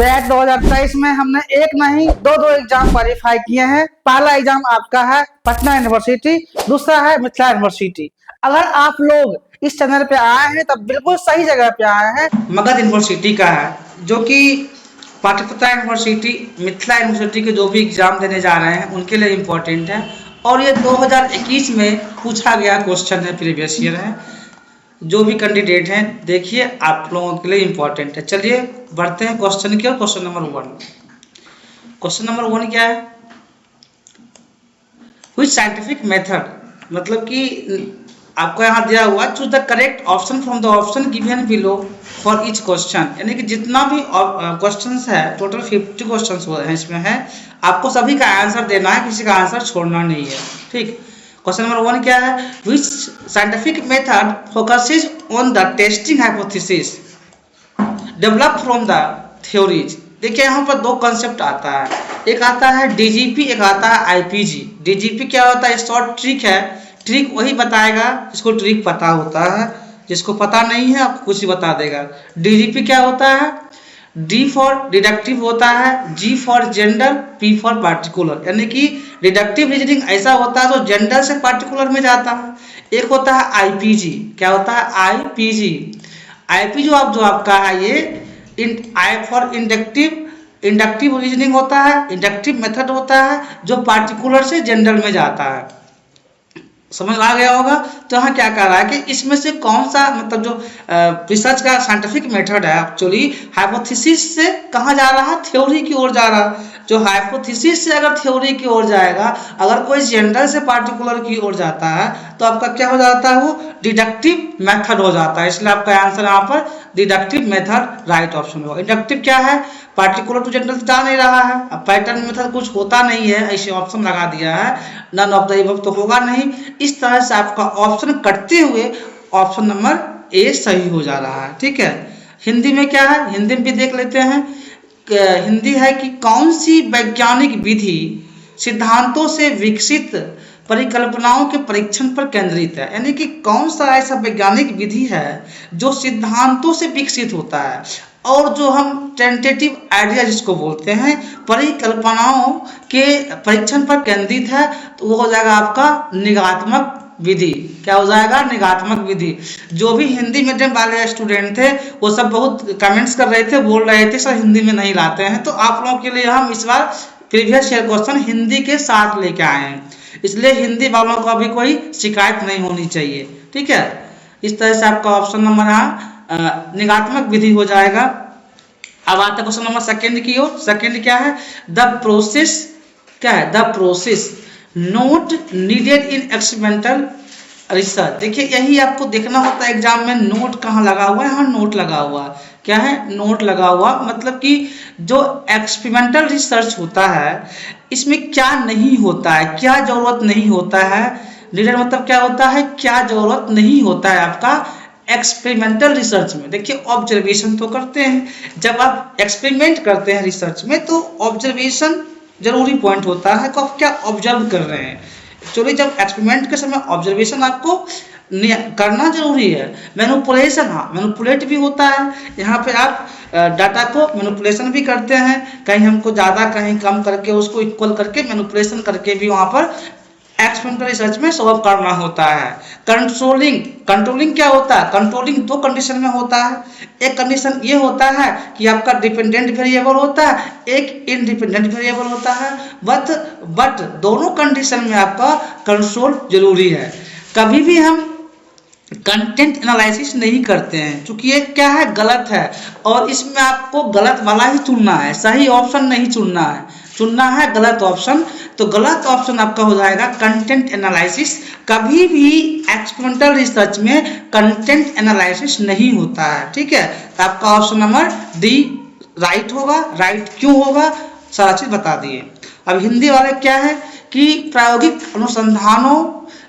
PAT 2023 में हमने एक नहीं दो एग्जाम क्वालिफाई किए हैं। पहला एग्जाम आपका है पटना यूनिवर्सिटी, दूसरा है मिथिला यूनिवर्सिटी। अगर आप लोग इस चैनल पे आए हैं तब बिल्कुल सही जगह पे आए हैं। मगध यूनिवर्सिटी का है, जो कि पटना यूनिवर्सिटी, मिथिला यूनिवर्सिटी के जो भी एग्जाम देने जा रहे हैं उनके लिए इम्पोर्टेंट है। और ये 2021 में पूछा गया क्वेश्चन है, प्रीवियस ईयर है। जो भी कैंडिडेट हैं देखिए, आप लोगों के लिए इम्पोर्टेंट है। चलिए बढ़ते हैं क्वेश्चन की ओर। क्वेश्चन नंबर 1, क्वेश्चन नंबर 1 क्या है? व्हिच साइंटिफिक मेथड, मतलब कि आपको यहाँ दिया हुआ choose the correct option from the option given below for each question. यानी कि जितना भी क्वेश्चंस है, टोटल 50 क्वेश्चंस हैं इसमें है, आपको सभी का आंसर देना है, किसी का आंसर छोड़ना नहीं है। ठीक, क्वेश्चन नंबर 1 क्या है? Which scientific method focuses on the testing hypothesis develop from the theories. देखिए यहाँ पर दो कंसेप्ट आता है, एक आता है डीजीपी, एक आता है आईपीजी। डीजीपी क्या होता है? शॉर्ट ट्रिक है, ट्रिक वही बताएगा जिसको ट्रिक पता होता है, जिसको पता नहीं है आपको कुछ ही बता देगा। डीजीपी क्या होता है? डी फॉर डिडक्टिव होता है, G for gender, P for particular. यानी कि डिडक्टिव रीजनिंग ऐसा होता है जो जेंडर से पार्टिकुलर में जाता है। एक होता है आईपीजी। क्या होता है? आईपीजी। आईपी जो आपका है ये आई फॉर इंडक्टिव रीजनिंग होता है, इंडक्टिव मेथड होता है जो पार्टिकुलर से जेंडर में जाता है। समझ आ गया होगा? तो यहाँ क्या कह रहा है कि इसमें से कौन सा, मतलब जो रिसर्च का साइंटिफिक मेथड है, एक्चुअली हाइपोथेसिस से कहाँ जा रहा है? थ्योरी की ओर जा रहा है। जो हाइपोथेसिस से अगर थ्योरी की ओर जाएगा, अगर कोई जेंडर से पार्टिकुलर की ओर जाता है तो आपका क्या हो जाता है? वो डिडक्टिव मेथड हो जाता है। इसलिए आपका आंसर यहाँ पर डिडक्टिव मेथड राइट ऑप्शन होगा। इंडक्टिव क्या है? पार्टिकुलर टू जेंडर जा नहीं रहा है, अब पैटर्न मेथड कुछ होता नहीं है, ऐसे ऑप्शन लगा दिया है, नन ऑफ द अबव तो होगा नहीं। इस तरह से आपका ऑप्शन कटते हुए ऑप्शन नंबर ए सही हो जा रहा है। ठीक है, हिंदी में क्या है? हिंदी में भी देख लेते हैं। हिंदी है कि कौन सी वैज्ञानिक विधि सिद्धांतों से विकसित परिकल्पनाओं के परीक्षण पर केंद्रित है। यानी कि कौन सा ऐसा वैज्ञानिक विधि है जो सिद्धांतों से विकसित होता है और जो हम टेंटेटिव आइडिया जिसको बोलते हैं, परिकल्पनाओं के परीक्षण पर केंद्रित है, तो वो हो जाएगा आपका निगात्मक विधि। क्या हो जाएगा? निगात्मक विधि। जो भी हिंदी मीडियम वाले स्टूडेंट थे वो सब बहुत कमेंट्स कर रहे थे, बोल रहे थे सर हिंदी में नहीं लाते हैं, तो आप लोगों के लिए हम इस बार प्रीवियस ईयर क्वेश्चन हिंदी के साथ लेके आए हैं, इसलिए हिंदी वालों को अभी कोई शिकायत नहीं होनी चाहिए। ठीक है, इस तरह से आपका ऑप्शन नंबर यहाँ निगात्मक विधि हो जाएगा। अब आता है क्वेश्चन नंबर सेकंड की ओर। सेकंड क्या है? द प्रोसेस, क्या है? The process note needed in experimental research. देखिए यही आपको देखना होता है एग्जाम में, नोट कहाँ लगा हुआ है? यहाँ नोट लगा हुआ है। क्या है? नोट लगा हुआ, मतलब कि जो एक्सपेरिमेंटल रिसर्च होता है इसमें क्या नहीं होता है, क्या जरूरत नहीं होता है। नीडेड मतलब क्या होता है? क्या जरूरत नहीं होता है आपका एक्सपेरिमेंटल रिसर्च में। देखिए ऑब्जर्वेशन तो करते हैं, जब आप एक्सपेरिमेंट करते हैं रिसर्च में तो ऑब्जर्वेशन जरूरी पॉइंट होता है कि आप क्या ऑब्जर्व कर रहे हैं। एक्चुअली जब एक्सपेरिमेंट के समय ऑब्जर्वेशन आपको करना जरूरी है। मैनिपुलेशन, हाँ मैनिपुलेट भी होता है। यहाँ पे आप डाटा को मैनिपुलेशन भी करते हैं, कहीं हमको ज़्यादा कहीं कम करके उसको इक्वल करके मैनिपुलेशन करके भी वहाँ पर एक्सपेरिमेंटल रिसर्च में सॉल्व करना होता है। कंट्रोलिंग, कंट्रोलिंग क्या होता है? कंट्रोलिंग दो कंडीशन में होता है। एक कंडीशन ये होता है कि आपका डिपेंडेंट वेरिएबल होता है, एक इंडिपेंडेंट वेरिएबल होता है, बट दोनों कंडीशन में आपका कंट्रोल जरूरी है। कभी भी हम कंटेंट एनालिसिस नहीं करते हैं, क्योंकि ये क्या है? गलत है, और इसमें आपको गलत वाला ही चुनना है, सही ऑप्शन नहीं चुनना है, चुनना है गलत ऑप्शन। तो गलत ऑप्शन आपका हो जाएगा कंटेंट एनालिसिस। कभी भी एक्सपेरिमेंटल रिसर्च में कंटेंट एनालिसिस नहीं होता है। ठीक है, तो आपका ऑप्शन नंबर डी राइट होगा। राइट क्यों होगा? सारा चीज बता दिए। अब हिंदी वाले क्या है कि प्रायोगिक अनुसंधानों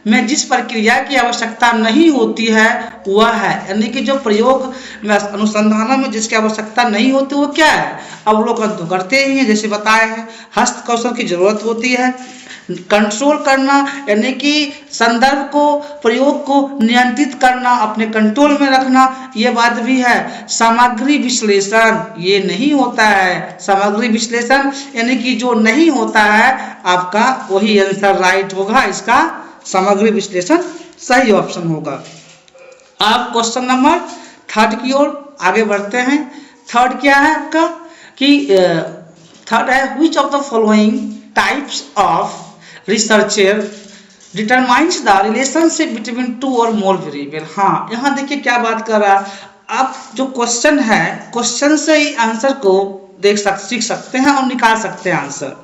में जिस प्रक्रिया की आवश्यकता नहीं होती है वह है, यानी कि जो प्रयोग में अनुसंधानों में जिसकी आवश्यकता नहीं होती वो क्या है, अवलोकन तो करते ही हैं, जैसे बताए हैं हस्त कौशल की जरूरत होती है, कंट्रोल करना यानी कि संदर्भ को प्रयोग को नियंत्रित करना, अपने कंट्रोल में रखना, ये बात भी है। सामग्री विश्लेषण ये नहीं होता है, सामग्री विश्लेषण यानी कि जो नहीं होता है आपका वही आंसर राइट होगा, इसका सामग्री विश्लेषण सही ऑप्शन होगा। आप क्वेश्चन नंबर 3 की ओर आगे बढ़ते हैं। 3 क्या है आपका कि 3 है which of the following types of researcher determines the relationship between two or more variable। हाँ, यहाँ देखिए क्या बात कर रहा है, आप जो क्वेश्चन है क्वेश्चन से ही आंसर को सीख सकते हैं और निकाल सकते हैं आंसर।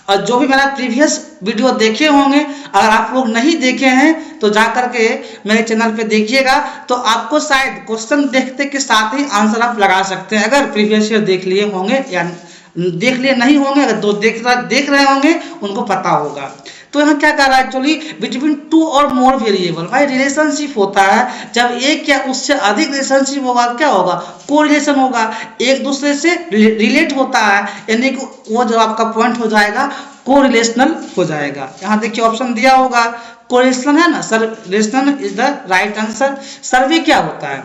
और जो भी मेरा प्रीवियस वीडियो देखे होंगे, अगर आप लोग नहीं देखे हैं तो जा करके मेरे चैनल पे देखिएगा, तो आपको शायद क्वेश्चन देखते के साथ ही आंसर आप लगा सकते हैं, अगर प्रीवियस ईयर देख लिए होंगे या देख लिए नहीं होंगे, अगर दो देख रहे होंगे उनको पता होगा। तो यहाँ क्या कर रहा है एक्चुअली बिटवीन 2 और मोर वेरिएबल, भाई रिलेशनशिप होता है जब एक या उससे अधिक रिलेशनशिप होगा, क्या होगा, को रिलेशन होगा, एक दूसरे से रिलेट होता है, यानी कि वो जो आपका पॉइंट हो जाएगा को रिलेशनल हो जाएगा। यहाँ देखिए ऑप्शन दिया होगा कोरिलेशन है ना, sir relation is the right answer. Survey क्या होता है,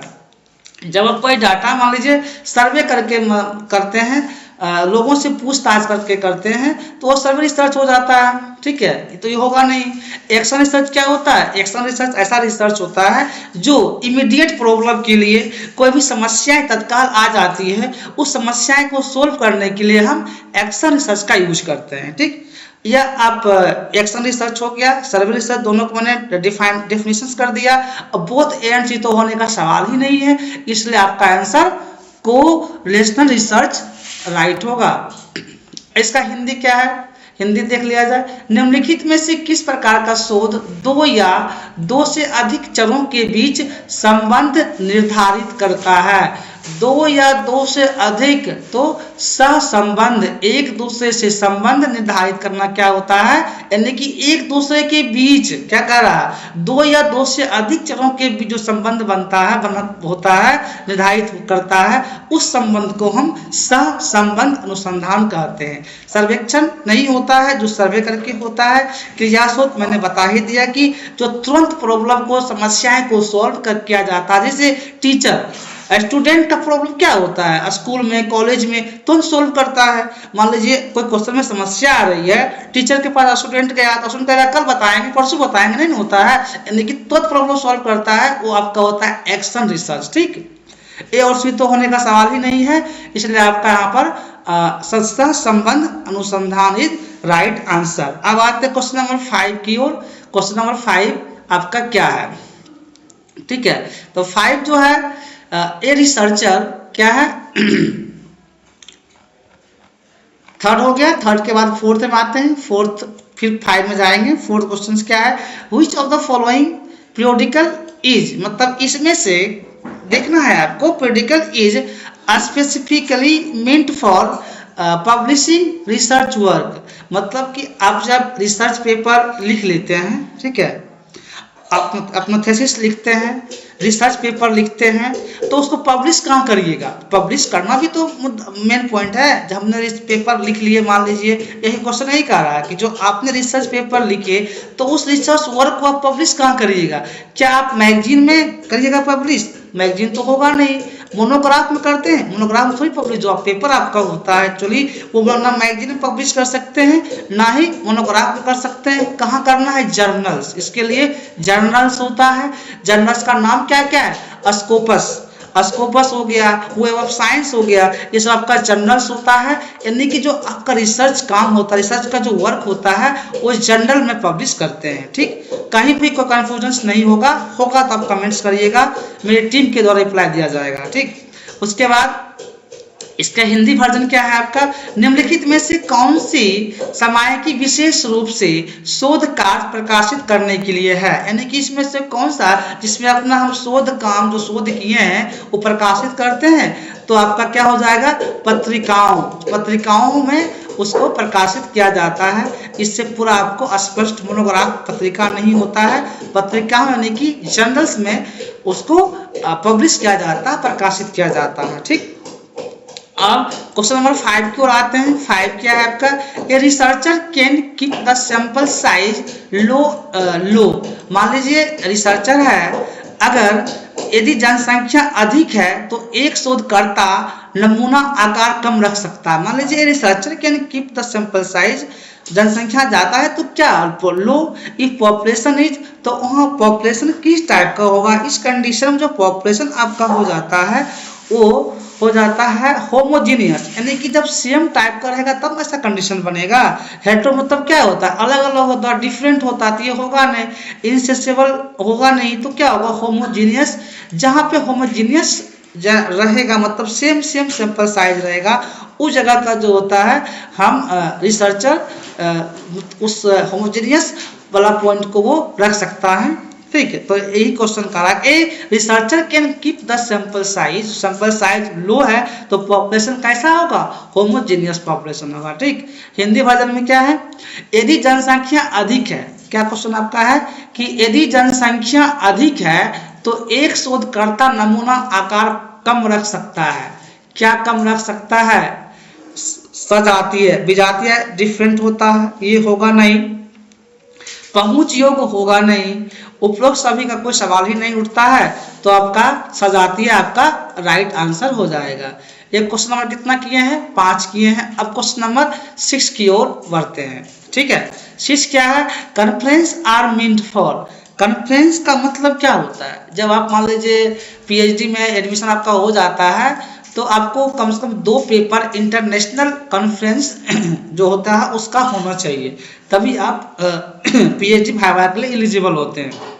जब आप कोई डाटा मान लीजिए सर्वे करते हैं, लोगों से पूछताछ करके करते हैं तो वो सर्वे रिसर्च हो जाता है, ठीक है, तो ये होगा नहीं। एक्शन रिसर्च क्या होता है, एक्शन रिसर्च ऐसा रिसर्च होता है जो इमीडिएट प्रॉब्लम के लिए कोई भी समस्याएं तत्काल आ जाती है, उस समस्याएं को सोल्व करने के लिए हम एक्शन रिसर्च का यूज करते हैं, ठीक। या आप एक्शन रिसर्च हो गया, सर्वे रिसर्च, दोनों को मैंने डेफिनेशंस कर दिया। अब बोथ एंड सी तो होने का सवाल ही नहीं है, इसलिए आपका आंसर को रिलेशनल रिसर्च राइट होगा। इसका हिंदी क्या है, हिंदी देख लिया जाए। निम्नलिखित में से किस प्रकार का शोध 2 या 2 से अधिक चरों के बीच संबंध निर्धारित करता है। 2 या 2 से अधिक, तो सहसंबंध, एक दूसरे से संबंध निर्धारित करना क्या होता है, यानी कि एक दूसरे के बीच क्या कर रहा है, 2 या 2 से अधिक चरों के बीच जो संबंध बनता है होता है, निर्धारित करता है, उस संबंध को हम सहसंबंध अनुसंधान कहते हैं। सर्वेक्षण नहीं होता है जो सर्वे करके होता है। क्रियाशोध मैंने बता ही दिया कि जो तुरंत प्रॉब्लम को, समस्याएं को सॉल्व किया जाता है, जैसे टीचर स्टूडेंट का प्रॉब्लम क्या होता है, स्कूल में कॉलेज में तुरंत सोल्व करता है। मान लीजिए कोई क्वेश्चन में समस्या आ रही है, टीचर के पास स्टूडेंट गया तो स्टूडेंट कहेगा कल बताएंगे, परसों बताएंगे, नहीं होता है, यानी कि तुरंत प्रॉब्लम सॉल्व करता है, वो आपका होता है एक्शन रिसर्च, ठीक। ए और सी तो होने का सवाल ही नहीं है, इसलिए आपका यहाँ पर सस्ता संबंध अनुसंधान इज राइट आंसर। अब आते हैं क्वेश्चन नंबर 5 की ओर। क्वेश्चन नंबर 5 आपका क्या है, ठीक है। तो 5 जो है ए रिसर्चर क्या है, 3rd हो गया। 3rd के बाद 4th में आते हैं, 4th फिर 5 में जाएंगे। 4th क्वेश्चन क्या है, which of the following periodical is, मतलब इसमें से देखना है आपको, periodical is specifically meant for publishing research work, मतलब कि आप जब रिसर्च पेपर लिख लेते हैं, ठीक है, अपना थीसिस लिखते हैं, रिसर्च पेपर लिखते हैं, तो उसको पब्लिश कहाँ करिएगा, पब्लिश करना भी तो मेन पॉइंट है। जब हमने पेपर लिख लिए, मान लीजिए यही क्वेश्चन यही कह रहा है कि जो आपने रिसर्च पेपर लिखे तो उस रिसर्च वर्क को आप पब्लिश कहाँ करिएगा, क्या आप मैगजीन में करिएगा पब्लिश, मैगजीन तो होगा नहीं, मोनोग्राफ में करते हैं, मोनोग्राफ में थोड़ी पब्लिश, जो पेपर आपका होता है एक्चुअली वो ना मैगजीन में पब्लिश कर सकते हैं ना ही मोनोग्राफ में कर सकते हैं। कहाँ करना है, जर्नल्स, इसके लिए जर्नल्स होता है। जर्नल्स का नाम क्या क्या है, स्कोपस, स्कोपस हो गया, वेब ऑफ साइंस हो गया, ये सब आपका जर्नल्स होता है, यानी कि जो आपका रिसर्च काम होता है, रिसर्च का जो वर्क होता है वो जर्नल में पब्लिश करते हैं, ठीक। कहीं भी कोई कन्फ्यूजन नहीं होगा तो आप कमेंट्स करिएगा, मेरी टीम के द्वारा रिप्लाई दिया जाएगा, ठीक। उसके बाद इसका हिंदी वर्जन क्या है आपका, निम्नलिखित में से कौन सी सामयिकी विशेष रूप से शोध कार्य प्रकाशित करने के लिए है, यानी कि इसमें से कौन सा जिसमें अपना हम शोध काम जो शोध किए हैं वो प्रकाशित करते हैं, तो आपका क्या हो जाएगा, पत्रिकाओं में उसको प्रकाशित किया जाता है। इससे पूरा आपको स्पष्ट मोनोग्राफ पत्रिका नहीं होता है। पत्रिका यानी कि जर्नल्स में उसको पब्लिश किया जाता है, प्रकाशित किया जाता है। ठीक, अब क्वेश्चन नंबर 5 की ओर आते हैं। 5 क्या है आपका, a researcher can keep the sample size low. मान लीजिए रिसर्चर है, अगर यदि जनसंख्या अधिक है तो एक शोधकर्ता नमूना आकार कम रख सकता है। मान लीजिए researcher can keep the sample size, जनसंख्या ज्यादा है तो क्या लो, इफ पॉपुलेशन इज, तो वहाँ पॉपुलेशन किस टाइप का होगा। इस कंडीशन में जो पॉपुलेशन आपका हो जाता है वो हो जाता है होमोजीनियस, यानी कि जब सेम टाइप का रहेगा तब ऐसा कंडीशन बनेगा। हेट्रो मतलब क्या होता है, अलग अलग होता है, डिफरेंट होता है, तो ये होगा नहीं, इनसेसिबल होगा नहीं, तो क्या होगा होमोजीनियस। जहाँ पे होमोजीनियस रहेगा मतलब सेम सैंपल साइज रहेगा, उस जगह का जो होता है हम रिसर्चर उस होमोजीनियस वाला पॉइंट को वो रख सकता है। ठीक है, तो यही क्वेश्चन करा a researcher can keep the sample size low है तो पॉपुलेशन कैसा होगा, होमोजीनियस पॉपुलेशन होगा। ठीक, हिंदी वर्जन में क्या है, यदि जनसंख्या अधिक है, क्या क्वेश्चन आपका है कि यदि जनसंख्या अधिक है तो एक शोधकर्ता नमूना आकार कम रख सकता है। क्या कम रख सकता है, सजातीय विजातीय डिफरेंट होता है, ये होगा नहीं, पहुंच योग्य होगा नहीं, उपरोक्त सभी का कोई सवाल ही नहीं उठता है, तो आपका सजातीय आपका राइट आंसर हो जाएगा। ये क्वेश्चन नंबर कितना किए हैं, 5 किए हैं। अब क्वेश्चन नंबर 6 की ओर बढ़ते हैं। ठीक है, 6 क्या है, conference are meant for. Conference का मतलब क्या होता है, जब आप मान लीजिए पीएचडी में एडमिशन आपका हो जाता है तो आपको कम से कम 2 पेपर इंटरनेशनल कॉन्फ्रेंस जो होता है उसका होना चाहिए, तभी आप पीएचडी भाइवा के लिए एलिजिबल होते हैं।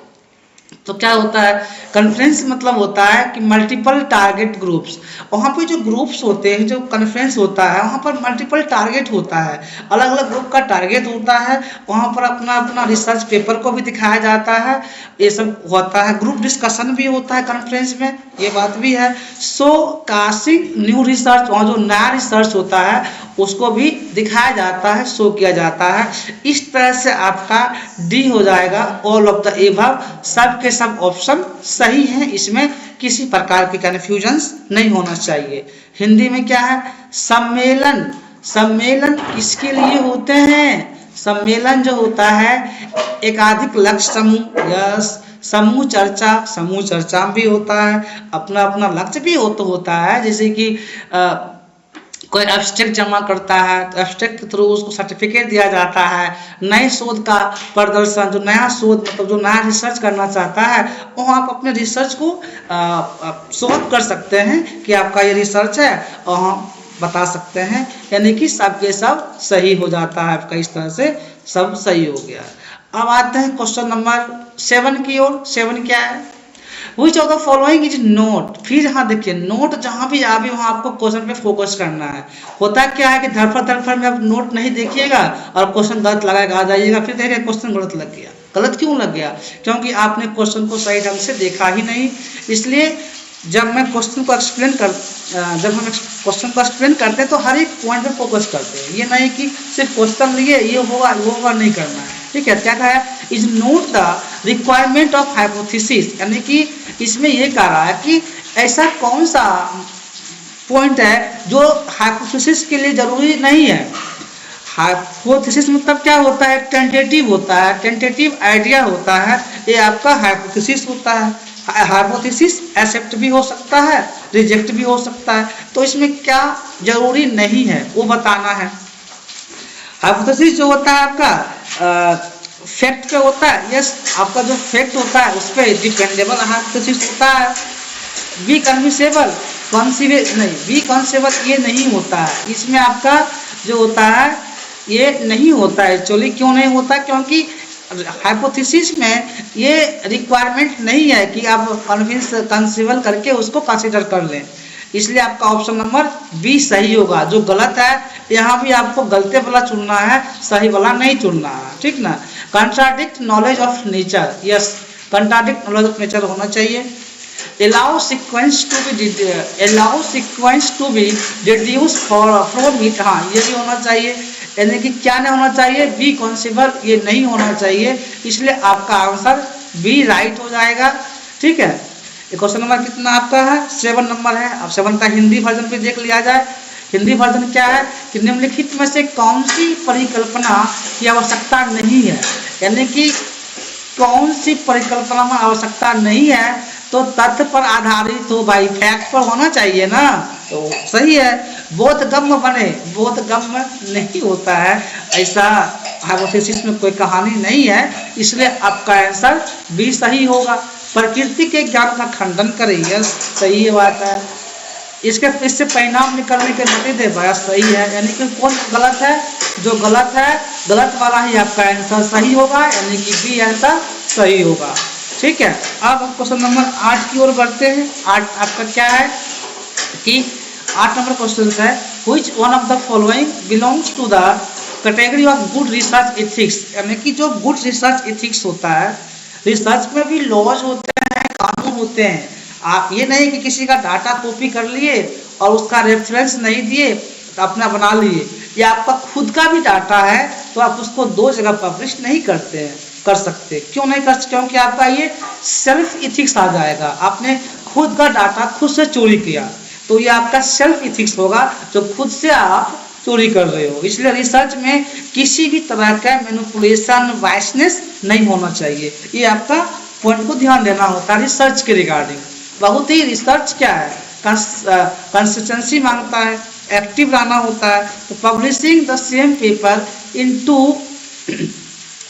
तो क्या होता है, कॉन्फ्रेंस मतलब होता है कि मल्टीपल टारगेट ग्रुप्स, वहाँ पे जो ग्रुप्स होते हैं, जो कॉन्फ्रेंस होता है वहाँ पर मल्टीपल टारगेट होता है, अलग अलग ग्रुप का टारगेट होता है, वहाँ पर अपना अपना रिसर्च पेपर को भी दिखाया जाता है, ये सब होता है, ग्रुप डिस्कशन भी होता है कॉन्फ्रेंस में, ये बात भी है। सो कास्टिंग न्यू रिसर्च, वहाँ जो नया रिसर्च होता है उसको भी दिखाया जाता है, शो किया जाता है। इस तरह से आपका डी हो जाएगा ऑल ऑफ द एबव, सब के सब ऑप्शन सही हैं, इसमें किसी प्रकार की कन्फ्यूजन्स नहीं होना चाहिए। हिंदी में क्या है, सम्मेलन, सम्मेलन किसके लिए होते हैं, सम्मेलन जो होता है एकाधिक लक्ष्य समूह, यस, समूह चर्चा भी होता है, अपना अपना लक्ष्य भी होता है, जैसे कि कोई एब्स्ट्रैक्ट जमा करता है तो एब्स्ट्रैक्ट के थ्रू उसको सर्टिफिकेट दिया जाता है, नए शोध का प्रदर्शन, जो नया शोध मतलब जो नया रिसर्च करना चाहता है वो आप अपने रिसर्च को शो कर सकते हैं कि आपका ये रिसर्च है और हम बता सकते हैं, यानी कि सब के सब सही हो जाता है आपका, इस तरह से सब सही हो गया। अब आते हैं क्वेश्चन नंबर 7 की ओर। 7 क्या है, Which of the following is note. फिर यहाँ देखिए नोट जहाँ भी आवे वहाँ आपको क्वेश्चन पे फोकस करना है। होता क्या है कि धरफड़ में आप नोट नहीं देखिएगा और क्वेश्चन गलत लगाएगा, आ जाइएगा फिर देखिए क्वेश्चन गलत लग गया। गलत क्यों लग गया, क्योंकि आपने क्वेश्चन को सही ढंग से देखा ही नहीं। इसलिए जब मैं क्वेश्चन को एक्सप्लेन जब हम क्वेश्चन को एक्सप्लेन करते हैं तो हर एक पॉइंट पे फोकस करते हैं, ये नहीं कि सिर्फ क्वेश्चन लिए ये होगा वो होगा नहीं करना है। ठीक है, क्या कहा है, is note the requirement of hypothesis, यानी कि इसमें ये कह रहा है कि ऐसा कौन सा पॉइंट है जो हाइपोथेसिस के लिए जरूरी नहीं है। हाइपोथेसिस मतलब क्या होता है, टेंटेटिव होता है, टेंटेटिव आइडिया होता है, ये आपका हाइपोथेसिस होता है। हाइपोथेसिस एक्सेप्ट भी हो सकता है, रिजेक्ट भी हो सकता है, तो इसमें क्या जरूरी नहीं है वो बताना है। हाइपोथेसिस जो होता है आपका फैक्ट पे होता है, यस, आपका जो फैक्ट होता है उस पर डिपेंडेबल हाइपोथेसिस होता है। बी कन्विसेबल बी कॉन्सेबल ये नहीं होता है, इसमें आपका जो होता है ये नहीं होता है। एक्चुअली क्यों नहीं होता, क्योंकि हाइपोथेसिस में ये रिक्वायरमेंट नहीं है कि आप कंसीबल करके उसको कंसीडर कर लें, इसलिए आपका ऑप्शन नंबर बी सही होगा। जो गलत है यहाँ भी आपको गलते वाला चुनना है, सही वाला नहीं चुनना है, ठीक ना। Contradict knowledge of nature, yes, contradict knowledge of nature होना चाहिए। allow sequence to be deduced from it, हाँ ये भी होना चाहिए। यानी कि क्या नहीं होना चाहिए, बी कॉन्सेबल ये नहीं होना चाहिए, इसलिए आपका आंसर बी राइट हो जाएगा। ठीक है, क्वेश्चन नंबर कितना आपका है, 7 नंबर है। अब 7 का हिंदी वर्जन पे देख लिया जाए। हिंदी वर्जन क्या है कि निम्नलिखित में से कौन सी परिकल्पना की आवश्यकता नहीं है, यानी कि कौन सी परिकल्पना में आवश्यकता नहीं है, तो तथ्य पर आधारित हो भाई, फैक्ट पर होना चाहिए ना, तो सही है। बोधगम्य बने, बोधगम्य नहीं होता है, ऐसा हाइपोथेसिस में कोई कहानी नहीं है, इसलिए आपका आंसर बी सही होगा। प्रकृति के ज्ञान का खंडन करे, यह सही बात है। इससे परिणाम निकलने के नतीजे बड़ा सही है, यानी कि कौन गलत है, जो गलत है गलत वाला ही आपका आंसर सही होगा, यानी कि बी आंसर सही होगा। ठीक है, अब हम क्वेश्चन नंबर 8 की ओर बढ़ते हैं। 8 आपका क्या है कि 8 नंबर क्वेश्चन है, which one of the following belongs to the category of good research ethics, यानी कि जो गुड रिसर्च एथिक्स होता है, रिसर्च में भी लॉज होते हैं, कानून होते हैं। आप ये नहीं कि किसी का डाटा कॉपी कर लिए और उसका रेफरेंस नहीं दिए तो अपना बना लिए, ये आपका खुद का भी डाटा है, तो आप उसको 2 जगह पब्लिश नहीं कर सकते। क्यों नहीं कर सकते? क्योंकि आपका ये सेल्फ इथिक्स आ जाएगा, आपने खुद का डाटा खुद से चोरी किया, तो ये आपका सेल्फ इथिक्स होगा, जो खुद से आप चोरी कर रहे हो। इसलिए रिसर्च में किसी भी तरह का मैनिपुलेशन, बायसनेस नहीं होना चाहिए, ये आपका पॉइंट को ध्यान देना होता है रिसर्च के रिगार्डिंग। बहुत ही रिसर्च क्या है, कंसिस्टेंसी मांगता है, एक्टिव रहना होता है, तो publishing the same paper into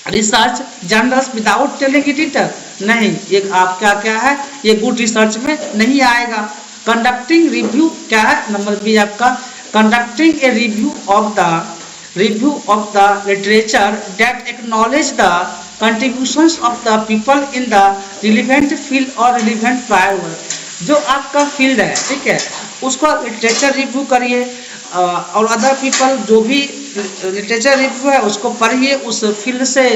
research journals without telling editor, नहीं, ये आप क्या है, ये गुड रिसर्च में नहीं आएगा। कंडक्टिंग रिव्यू क्या है, नंबर बी आपका, conducting a review of the literature that acknowledge the contributions of the people in the relevant field or relevant prior work, जो आपका फील्ड है, ठीक है, उसको लिटरेचर रिव्यू करिए और अदर पीपल जो भी लिटरेचर रिव्यू है उसको पढ़िए, उस फील्ड से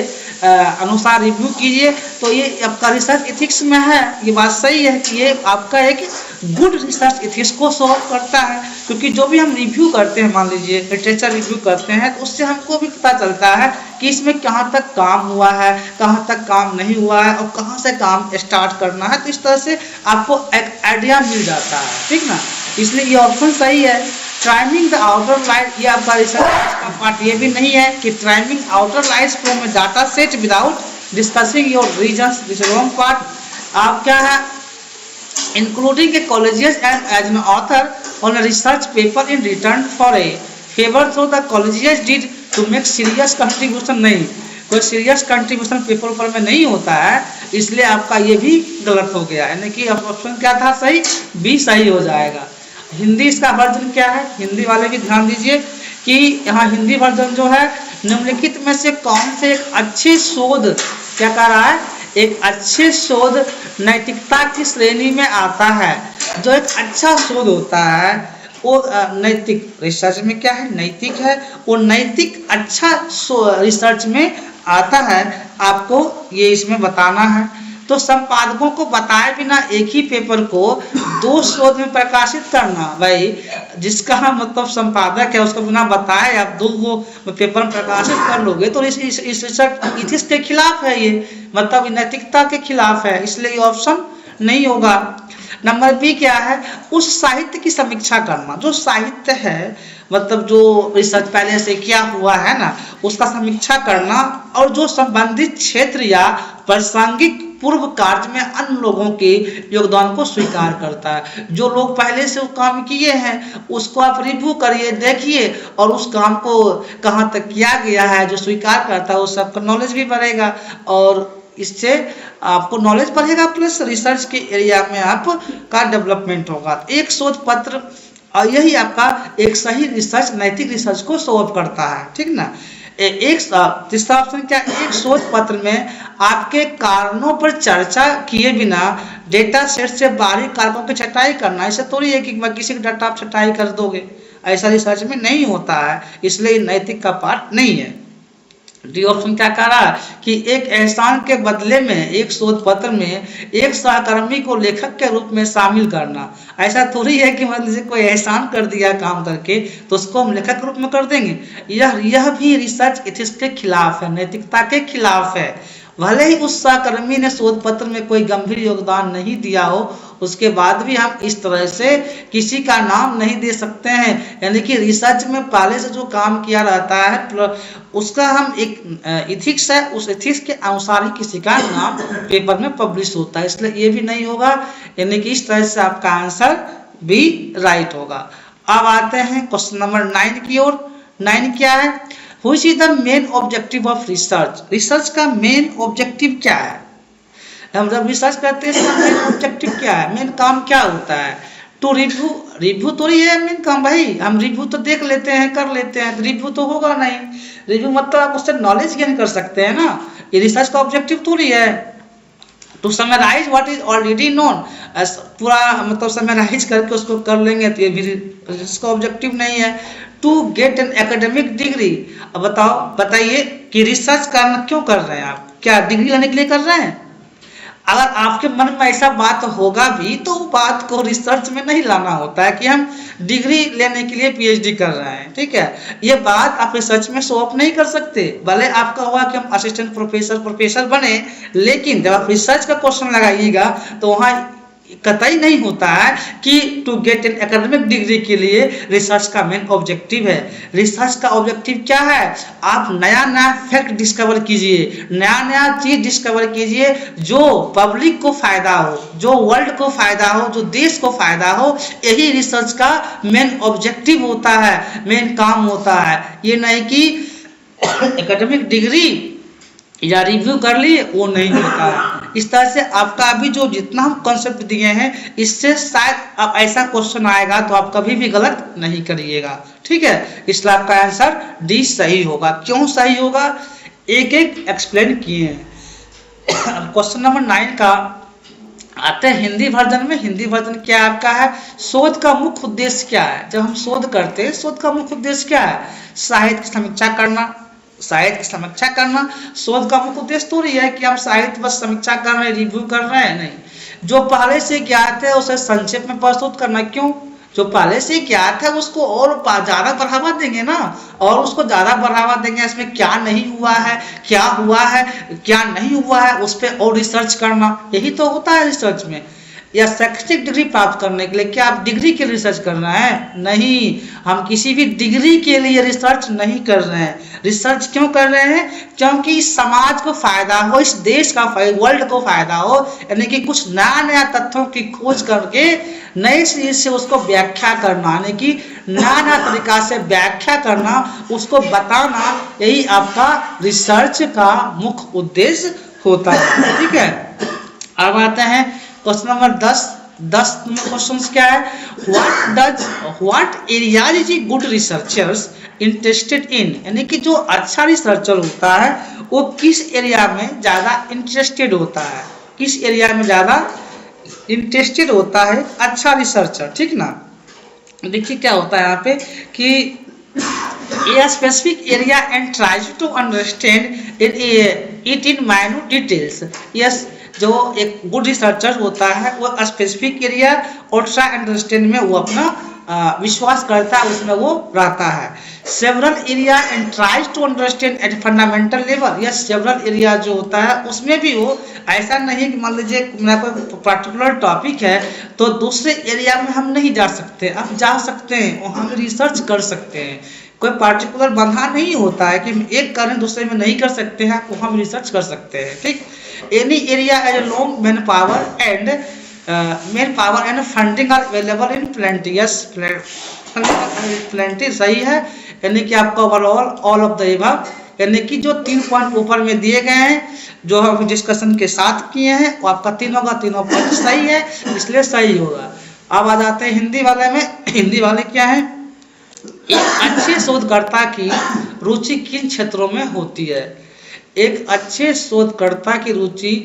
अनुसार रिव्यू कीजिए, तो ये आपका रिसर्च एथिक्स में है। ये बात सही है कि ये आपका एक गुड रिसर्च एथिक्स को सॉल्व करता है, क्योंकि जो भी हम रिव्यू करते हैं, मान लीजिए लिटरेचर रिव्यू करते हैं, तो उससे हमको भी पता चलता है कि इसमें कहाँ तक काम हुआ है, कहाँ तक काम नहीं हुआ है, और कहाँ से काम स्टार्ट करना है, तो इस तरह से आपको एक आइडिया मिल जाता है, ठीक ना, इसलिए ये ऑप्शन सही है। ट्राइमिंग द आउटर लाइट, ये आपका रिसर्च का पार्ट ये भी नहीं है कि trimming outliers from a data set without discussing your reasons, this wrong part. आप क्या है, including a colleagues and as an author on a research paper in return for a favour, so the colleagues did to make serious contribution, नहीं, कोई serious contribution paper पर में नहीं होता है, इसलिए आपका ये भी गलत हो गया, यानी कि ऑप्शन क्या था सही, बी सही हो जाएगा। हिंदी इसका वर्जन क्या है, हिंदी वाले भी ध्यान दीजिए कि यहाँ हिंदी वर्जन जो है, निम्नलिखित में से कौन से एक अच्छे शोध, क्या कह रहा है, एक अच्छे शोध नैतिकता की श्रेणी में आता है। जो एक अच्छा शोध होता है वो नैतिक, रिसर्च में क्या है, नैतिक है, वो नैतिक अच्छा रिसर्च में आता है, आपको ये इसमें बताना है। तो संपादकों को बताए बिना एक ही पेपर को 2 शोध में प्रकाशित करना, भाई जिसका मतलब संपादक है उसको बिना बताए आप 2 पेपर में प्रकाशित कर लोगे, तो इस रिसर्च इथिक्स के खिलाफ है, ये मतलब नैतिकता के खिलाफ है, इसलिए ये ऑप्शन नहीं होगा। नंबर बी क्या है, उस साहित्य की समीक्षा करना, जो साहित्य है मतलब जो रिसर्च पहले से क्या हुआ है ना, उसका समीक्षा करना, और जो संबंधित क्षेत्र या प्रासंगिक पूर्व कार्य में अन्य लोगों के योगदान को स्वीकार करता है। जो लोग पहले से काम किए हैं उसको आप रिव्यू करिए, देखिए, और उस काम को कहाँ तक किया गया है, जो स्वीकार करता है उससे आपका नॉलेज भी बढ़ेगा, और इससे आपको नॉलेज बढ़ेगा, प्लस रिसर्च के एरिया में आपका डेवलपमेंट होगा। एक शोध पत्र, और यही आपका एक सही रिसर्च, नैतिक रिसर्च को सॉल्व करता है, ठीक ना। एक तीसरा ऑप्शन क्या, एक शोध पत्र में आपके कारणों पर चर्चा किए बिना डेटा सेट से बाहरी कारकों की छटाई करना, ऐसा थोड़ी है कि किसी का डाटा आप छटाई कर दोगे, ऐसा रिसर्च में नहीं होता है, इसलिए नैतिक का पार्ट नहीं है। डी ऑप्शन क्या कह रहा है कि एक एहसान के बदले में एक शोध पत्र में एक सहकर्मी को लेखक के रूप में शामिल करना। ऐसा थोड़ी है कि मान लीजिए कोई एहसान कर दिया काम करके तो उसको हम लेखक के रूप में कर देंगे। यह भी रिसर्च एथिक्स के खिलाफ है, नैतिकता के खिलाफ है। भले ही उस सहकर्मी ने शोध पत्र में कोई गंभीर योगदान नहीं दिया हो, उसके बाद भी हम इस तरह से किसी का नाम नहीं दे सकते हैं। यानी कि रिसर्च में पहले से जो काम किया रहता है उसका हम एक इथिक्स है, उस इथिक्स के अनुसार ही किसी का नाम पेपर में पब्लिश होता है, इसलिए ये भी नहीं होगा। यानी कि इस तरह से आपका आंसर भी राइट होगा। अब आते हैं क्वेश्चन नंबर 9 की ओर। 9 क्या है? Which is the main objective of research? Research का मेन ऑब्जेक्टिव क्या है? हम जब रिसर्च करते हैं इसका मेन ऑब्जेक्टिव क्या है, मेन काम क्या होता है? टू रिव्यू तो ये है मेन काम भाई। हम रिव्यू तो देख लेते हैं, कर लेते हैं, तो रिव्यू तो होगा नहीं। रिव्यू मतलब आप उससे नॉलेज गेन कर सकते हैं ना, ये रिसर्च का ऑब्जेक्टिव थोड़ी है। To summarise what is already known, पूरा मतलब समराइज करके उसको कर लेंगे तो ये भी रिसर्च का ऑब्जेक्टिव नहीं है। To get an academic degree, अब बताइए कि रिसर्च करना क्यों कर रहे हैं आप? क्या डिग्री लेने के लिए कर रहे हैं? अगर आपके मन में ऐसा बात होगा भी तो बात को रिसर्च में नहीं लाना होता है कि हम डिग्री लेने के लिए पीएचडी कर रहे हैं, ठीक है। ये बात आप रिसर्च में शो अप नहीं कर सकते। भले आपका हुआ कि हम असिस्टेंट प्रोफेसर बने, लेकिन जब आप रिसर्च का क्वेश्चन लगाइएगा तो वहाँ कतई नहीं होता है कि to get an academic degree के लिए रिसर्च का मेन ऑब्जेक्टिव है। रिसर्च का ऑब्जेक्टिव क्या है? आप नया नया फैक्ट डिस्कवर कीजिए, नया नया चीज डिस्कवर कीजिए जो पब्लिक को फायदा हो, जो वर्ल्ड को फायदा हो, जो देश को फायदा हो। यही रिसर्च का मेन ऑब्जेक्टिव होता है, मेन काम होता है। ये नहीं कि एकेडमिक डिग्री या रिव्यू कर लिए, वो नहीं होता है। इस तरह से आपका अभी जो जितना हम कॉन्सेप्ट दिए हैं इससे शायद अब ऐसा क्वेश्चन आएगा तो आप कभी भी गलत नहीं करिएगा, ठीक है। इसलिए आपका आंसर डी सही होगा। क्यों सही होगा एक एक एक्सप्लेन किए हैं। अब क्वेश्चन नंबर 9 का आते हैं हिंदी वर्जन में। हिंदी वर्जन क्या आपका है? शोध का मुख्य उद्देश्य क्या है? जब हम शोध करते हैं शोध का मुख्य उद्देश्य क्या है? साहित्य की समीक्षा करना। साहित्य की समीक्षा करना शोध का मुख्य उद्देश्य तो नहीं है कि हम साहित्य बस समीक्षा कर रहे हैं, रिव्यू कर रहे हैं, नहीं। जो पहले से ज्ञात है उसे संक्षेप में प्रस्तुत करना। क्यों? जो पहले से ज्ञात है उसको और ज्यादा बढ़ावा देंगे ना, और उसको ज्यादा बढ़ावा देंगे। इसमें क्या नहीं हुआ है, क्या हुआ है, क्या नहीं हुआ है, उस पर और रिसर्च करना, यही तो होता है रिसर्च में। या शैक्षिक डिग्री प्राप्त करने के लिए क्या आप डिग्री के लिए रिसर्च कर रहे हैं? नहीं, हम किसी भी डिग्री के लिए रिसर्च नहीं कर रहे हैं। रिसर्च क्यों कर रहे हैं? क्योंकि इस समाज को फायदा हो, इस देश का वर्ल्ड को फायदा हो। यानी कि कुछ नया नया तथ्यों की खोज करके नए सिरे से उसको व्याख्या करना, यानी कि नया नया तरीका से व्याख्या करना, उसको बताना, यही आपका रिसर्च का मुख्य उद्देश्य होता है, ठीक है। अब आते हैं क्वेश्चन नंबर 10 क्वेश्चन क्या है? What areas is good researchers interested in, यानी कि जो अच्छा रिसर्चर होता है वो किस एरिया में ज्यादा इंटरेस्टेड होता है, किस एरिया में ज्यादा इंटरेस्टेड होता है अच्छा रिसर्चर, ठीक ना। देखिए क्या होता है यहाँ पे कि a specific area and tries to understand it in minute details. Yes, जो एक गुड रिसर्चर होता है वो स्पेसिफिक एरिया और ट्राई अंडरस्टैंड में वो अपना विश्वास करता है, उसमें वो रहता है। Several area and tries to understand at fundamental level. या सेवरल एरिया जो होता है उसमें भी वो ऐसा नहीं कि मान लीजिए मेरा कोई पर्टिकुलर टॉपिक है तो दूसरे एरिया में हम नहीं जा सकते, आप जा सकते हैं और हम रिसर्च कर सकते हैं। कोई पार्टिकुलर बंधा नहीं होता है कि एक करें दूसरे में नहीं कर सकते हैं, आप वहाँ रिसर्च कर सकते हैं, ठीक। Any area as a long man power and funding are available in plenty. Yes, plenty सही है, यानी कि आपका overall all of the above, यानी कि जो 3 पॉइंट ऊपर में दिए गए हैं जो हम डिस्कशन के साथ किए हैं वो आपका तीनों पॉइंट सही है, इसलिए सही होगा। अब आ जाते हैं हिंदी वाले में। हिंदी वाले क्या है? एक अच्छे शोधकर्ता की रुचि किन क्षेत्रों में होती है? एक अच्छे शोधकर्ता की रुचि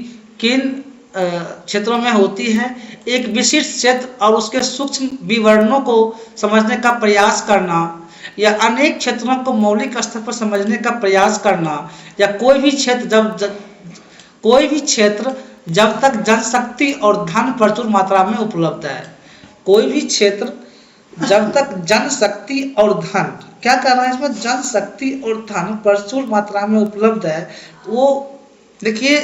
किन क्षेत्रों में होती है? एक विशिष्ट क्षेत्र और उसके सूक्ष्म विवरणों को समझने का प्रयास करना, या अनेक क्षेत्रों को मौलिक स्तर पर समझने का प्रयास करना, या कोई भी क्षेत्र जब तक जनशक्ति और धन प्रचुर मात्रा में उपलब्ध है, कोई भी क्षेत्र जब तक जनशक्ति और धन, क्या कर रहा है इसमें, जनशक्ति और धन प्रचुर मात्रा में उपलब्ध है, वो देखिए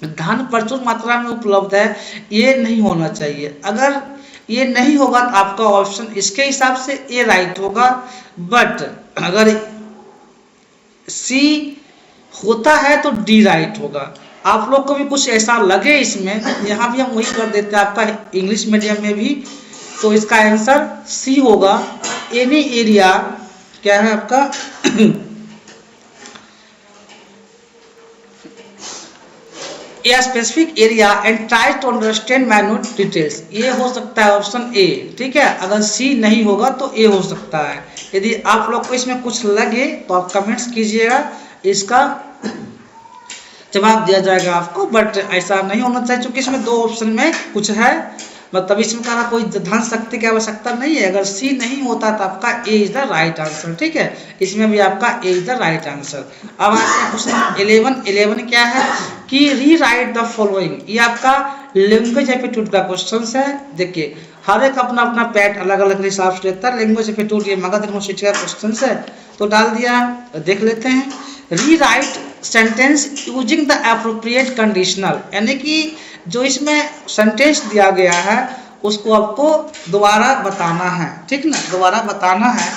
धन प्रचुर मात्रा में उपलब्ध है, ये नहीं होना चाहिए। अगर ये नहीं होगा तो आपका ऑप्शन इसके हिसाब से ए राइट होगा, बट अगर सी होता है तो डी राइट होगा। आप लोग को भी कुछ ऐसा लगे इसमें, यहाँ भी हम वही कर देते हैं आपका इंग्लिश मीडियम में भी, तो इसका आंसर सी होगा। एनी एरिया क्या है आपका या specific area and try to understand minute details, ये हो सकता है ऑप्शन ए, ठीक है। अगर सी नहीं होगा तो ए हो सकता है। यदि आप लोग को इसमें कुछ लगे तो आप कमेंट्स कीजिएगा, इसका जवाब दिया जाएगा आपको, बट ऐसा नहीं होना चाहिए क्योंकि इसमें दो ऑप्शन में कुछ है, मतलब इसमें कहा कोई धन शक्ति की आवश्यकता नहीं है। अगर सी नहीं होता तो आपका ए इज द राइट आंसर, ठीक है। इसमें भी आपका ए इज द राइट आंसर। अब आते हैं क्वेश्चन 11 क्या है कि री राइट द फॉलोइंग, ये आपका लैंग्वेज एप्टीट्यूड का क्वेश्चन है। देखिए हर एक अपना अपना पैट अलग अलग हिसाब से लेता है। लैंग्वेज एप्टीट्यूड ये मगध यूनिवर्सिटी का क्वेश्चन है, तो डाल दिया, देख लेते हैं। री right sentence using the appropriate conditional, यानी कि जो इसमें सेंटेंस दिया गया है उसको आपको दोबारा बताना है, ठीक ना, दोबारा बताना है।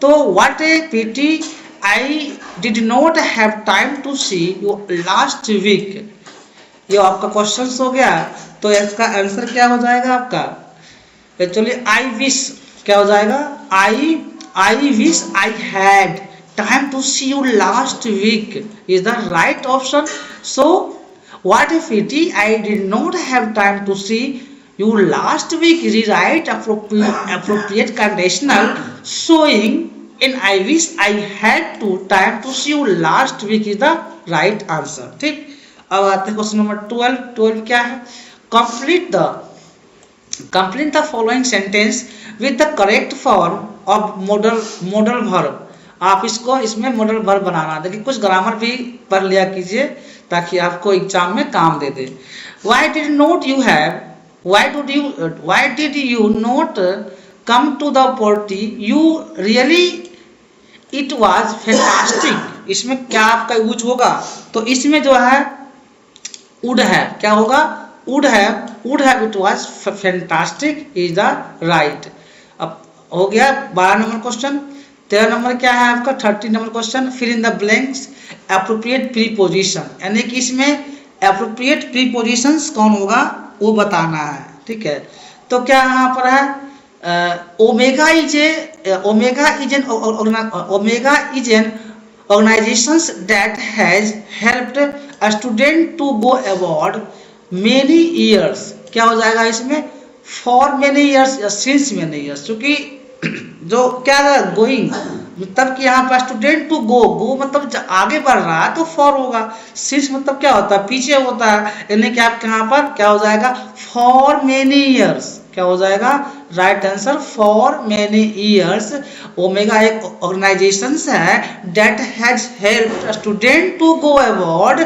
तो what a pity I did not have time to see you last week, ये आपका क्वेश्चन हो गया। तो इसका आंसर क्या हो जाएगा आपका, एक्चुअली आई विश क्या हो जाएगा, I wish I had time to see you last week is the right option. So what if I did not have time to see you last week, rewrite appropriate conditional showing in I wish I had to time to see you last week is the right answer, ठीक। अब आते हैं question number 12 क्या है, complete the following sentence with the correct form of modal verb। आप इसमें modal verb बनाना। देखिए कुछ ग्रामर भी पढ़ लिया कीजिए ताकि आपको एग्जाम में काम दे दे। Why did you not come to the party? You really, it was fantastic। इसमें क्या आपका यूज होगा, तो इसमें जो है would have क्या होगा, would have it was fantastic is the right। अब हो गया 12 नंबर क्वेश्चन। 13 नंबर क्या है आपका, 13 number question, fill in the blanks appropriate preposition, यानी कि इसमें एप्रोप्रिएट प्रीपोजिशंस कौन होगा वो बताना है, ठीक है। तो क्या यहाँ पर है, Omega is an organisations that has helped a student to go abroad many years, क्या हो जाएगा इसमें, फॉर मेनी ईयर्स या सिंस मेनी ईयर्स, क्योंकि जो क्या है गोइंग, मतलब कि यहाँ पर स्टूडेंट टू गो मतलब आगे बढ़ रहा है तो फॉर होगा, सिंस मतलब क्या होता है, पीछे होता है, यानी कि आपके यहाँ पर क्या हो जाएगा, फॉर मेनी ईयर्स, क्या हो जाएगा, right answer for many years. Omega एक ऑर्गेनाइजेशन है that has helped student to go abroad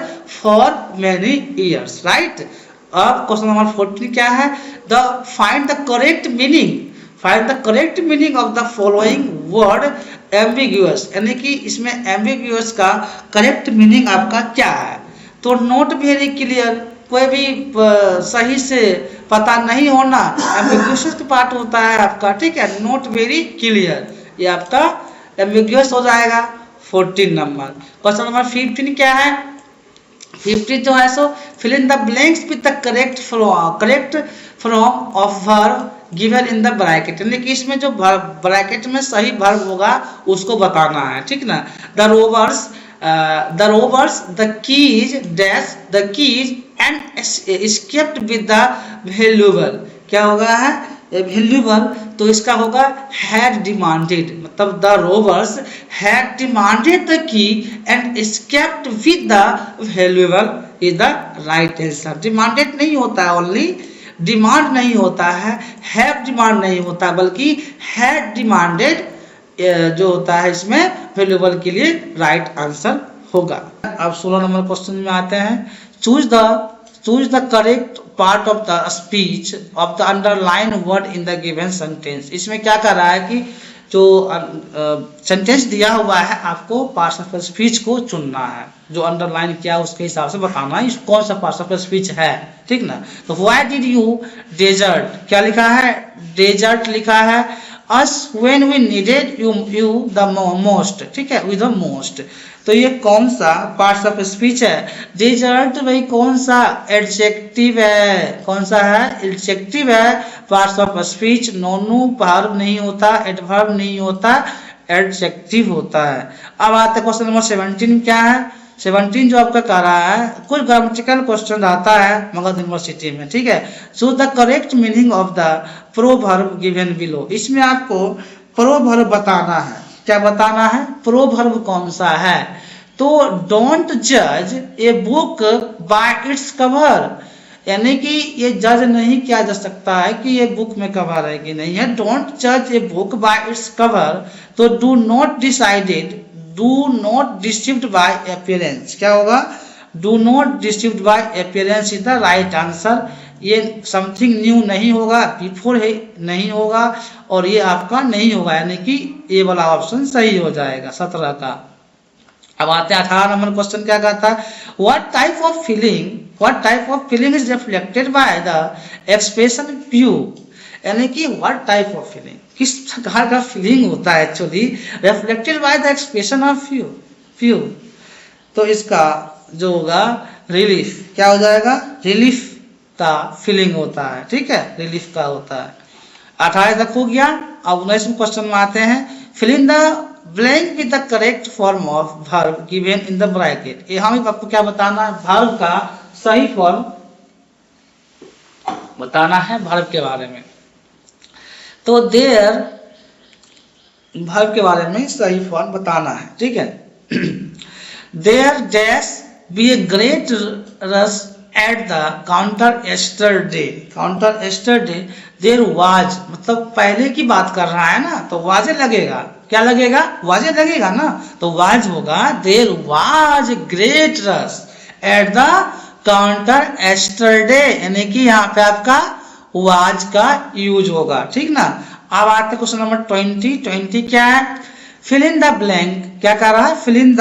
for many years, right. अब क्वेश्चन नंबर 14 क्या है, find the correct meaning of the following word ambiguous, यानी कि इसमें एम्बिग्यूअस का करेक्ट मीनिंग आपका क्या है। तो नॉट वेरी क्लियर, कोई भी सही से पता नहीं होना एम्बिग्यूअस का पार्ट होता है आपका, ठीक है। नॉट वेरी क्लियर ये आपका एम्बिग्यूअस हो जाएगा 14 नंबर। क्वेश्चन नंबर 15 क्या है, 15 जो है so fill in the blanks with the correct form of verb given in the bracket, यानी कि इसमें जो ब्रैकेट में सही वर्ब होगा उसको बताना है, ठीक ना। The robbers the keys dash the keys and escaped with the valuable, क्या होगा है वैल्यूएबल, तो इसका होगा हैड डिमांडेड, मतलब the robbers had demanded the key and escaped with the valuable is the right answer. Demanded नहीं होता है, ओनली डिमांड नहीं होता है, हैव डिमांड नहीं होता, बल्कि हैड डिमांडेड जो होता है इसमें वेरिएबल के लिए राइट आंसर होगा। अब 16 नंबर क्वेश्चन में आते हैं। Choose the correct part of the speech of the underline word in the given sentence. इसमें क्या कर रहा है कि जो सेंटेंस दिया हुआ है आपको पार्ट्स ऑफ स्पीच को चुनना है, जो अंडरलाइन किया उसके हिसाब से बताना है कौन सा पार्ट्स ऑफ स्पीच है, ठीक ना। तो व्हाई डिड यू डेजर्ट, क्या लिखा है, डेजर्ट लिखा है। Us when we needed you the most, ठीक है, विद द मोस्ट। तो ये कौन सा पार्ट्स ऑफ स्पीच है, डेजर्ट भाई कौन सा एडजेक्टिव है, कौन सा है, एडजेक्टिव है। पार्ट्स ऑफ स्पीच नोनू वर्ब नहीं होता, एडवर्ब नहीं होता, एडजेक्टिव होता है। अब आते हैं क्वेश्चन नंबर 17 क्या है। 17 जो आपका कह रहा है, कुछ ग्रामेटिकल क्वेश्चन आता है मगध यूनिवर्सिटी में, ठीक है। So the correct meaning of the proverb given below. इसमें आपको प्रोवर्ब बताना है, क्या बताना है, प्रोवर्ब कौन सा है। तो डोंट जज a book by its cover, यानी कि ये जज नहीं किया जा सकता है कि ये बुक में कवर है कि नहीं है। डोंट जज a book by its cover, तो do not decided, do not deceived by appearance, क्या होगा, do not deceived by appearance is the right answer. ये समथिंग न्यू नहीं होगा, बिफोर है नहीं होगा, और ये आपका नहीं होगा, यानी कि ये वाला ऑप्शन सही हो जाएगा 17 का। अब आते हैं 18 नंबर क्वेश्चन, क्या कहता है, what type of feeling is reflected by the expression phew, यानी कि व्हाट टाइप ऑफ फीलिंग, किस प्रकार का फीलिंग होता है actually, reflected by the expression of phew. तो इसका जो होगा रिलीफ, क्या हो जाएगा, रिलीफ का फीलिंग होता है, ठीक है, रिलीफ का होता है। 18 तक हो गया। अब 19वें क्वेश्चन में आते हैं। Fill in the blank with the correct form of verb given in the bracket. यहाँ भी आपको क्या बताना है, वर्ब का सही फॉर्म बताना है, वर्ब के बारे में। तो देयर वर्ब के बारे में सही फॉर्म बताना है, ठीक है। There dash be a great rush at the counter yesterday, counter yesterday there was, मतलब पहले की बात कर रहा है ना, तो वाजे लगेगा, क्या लगेगा, वाजे लगेगा ना, तो वाज होगा there was great rush at the counter yesterday, यानी कि यहाँ पे आपका वाज का यूज होगा, ठीक ना। अब आते क्वेश्चन नंबर 20 क्या है, फिल इन द ब्लैंक, क्या कर रहा है, fill in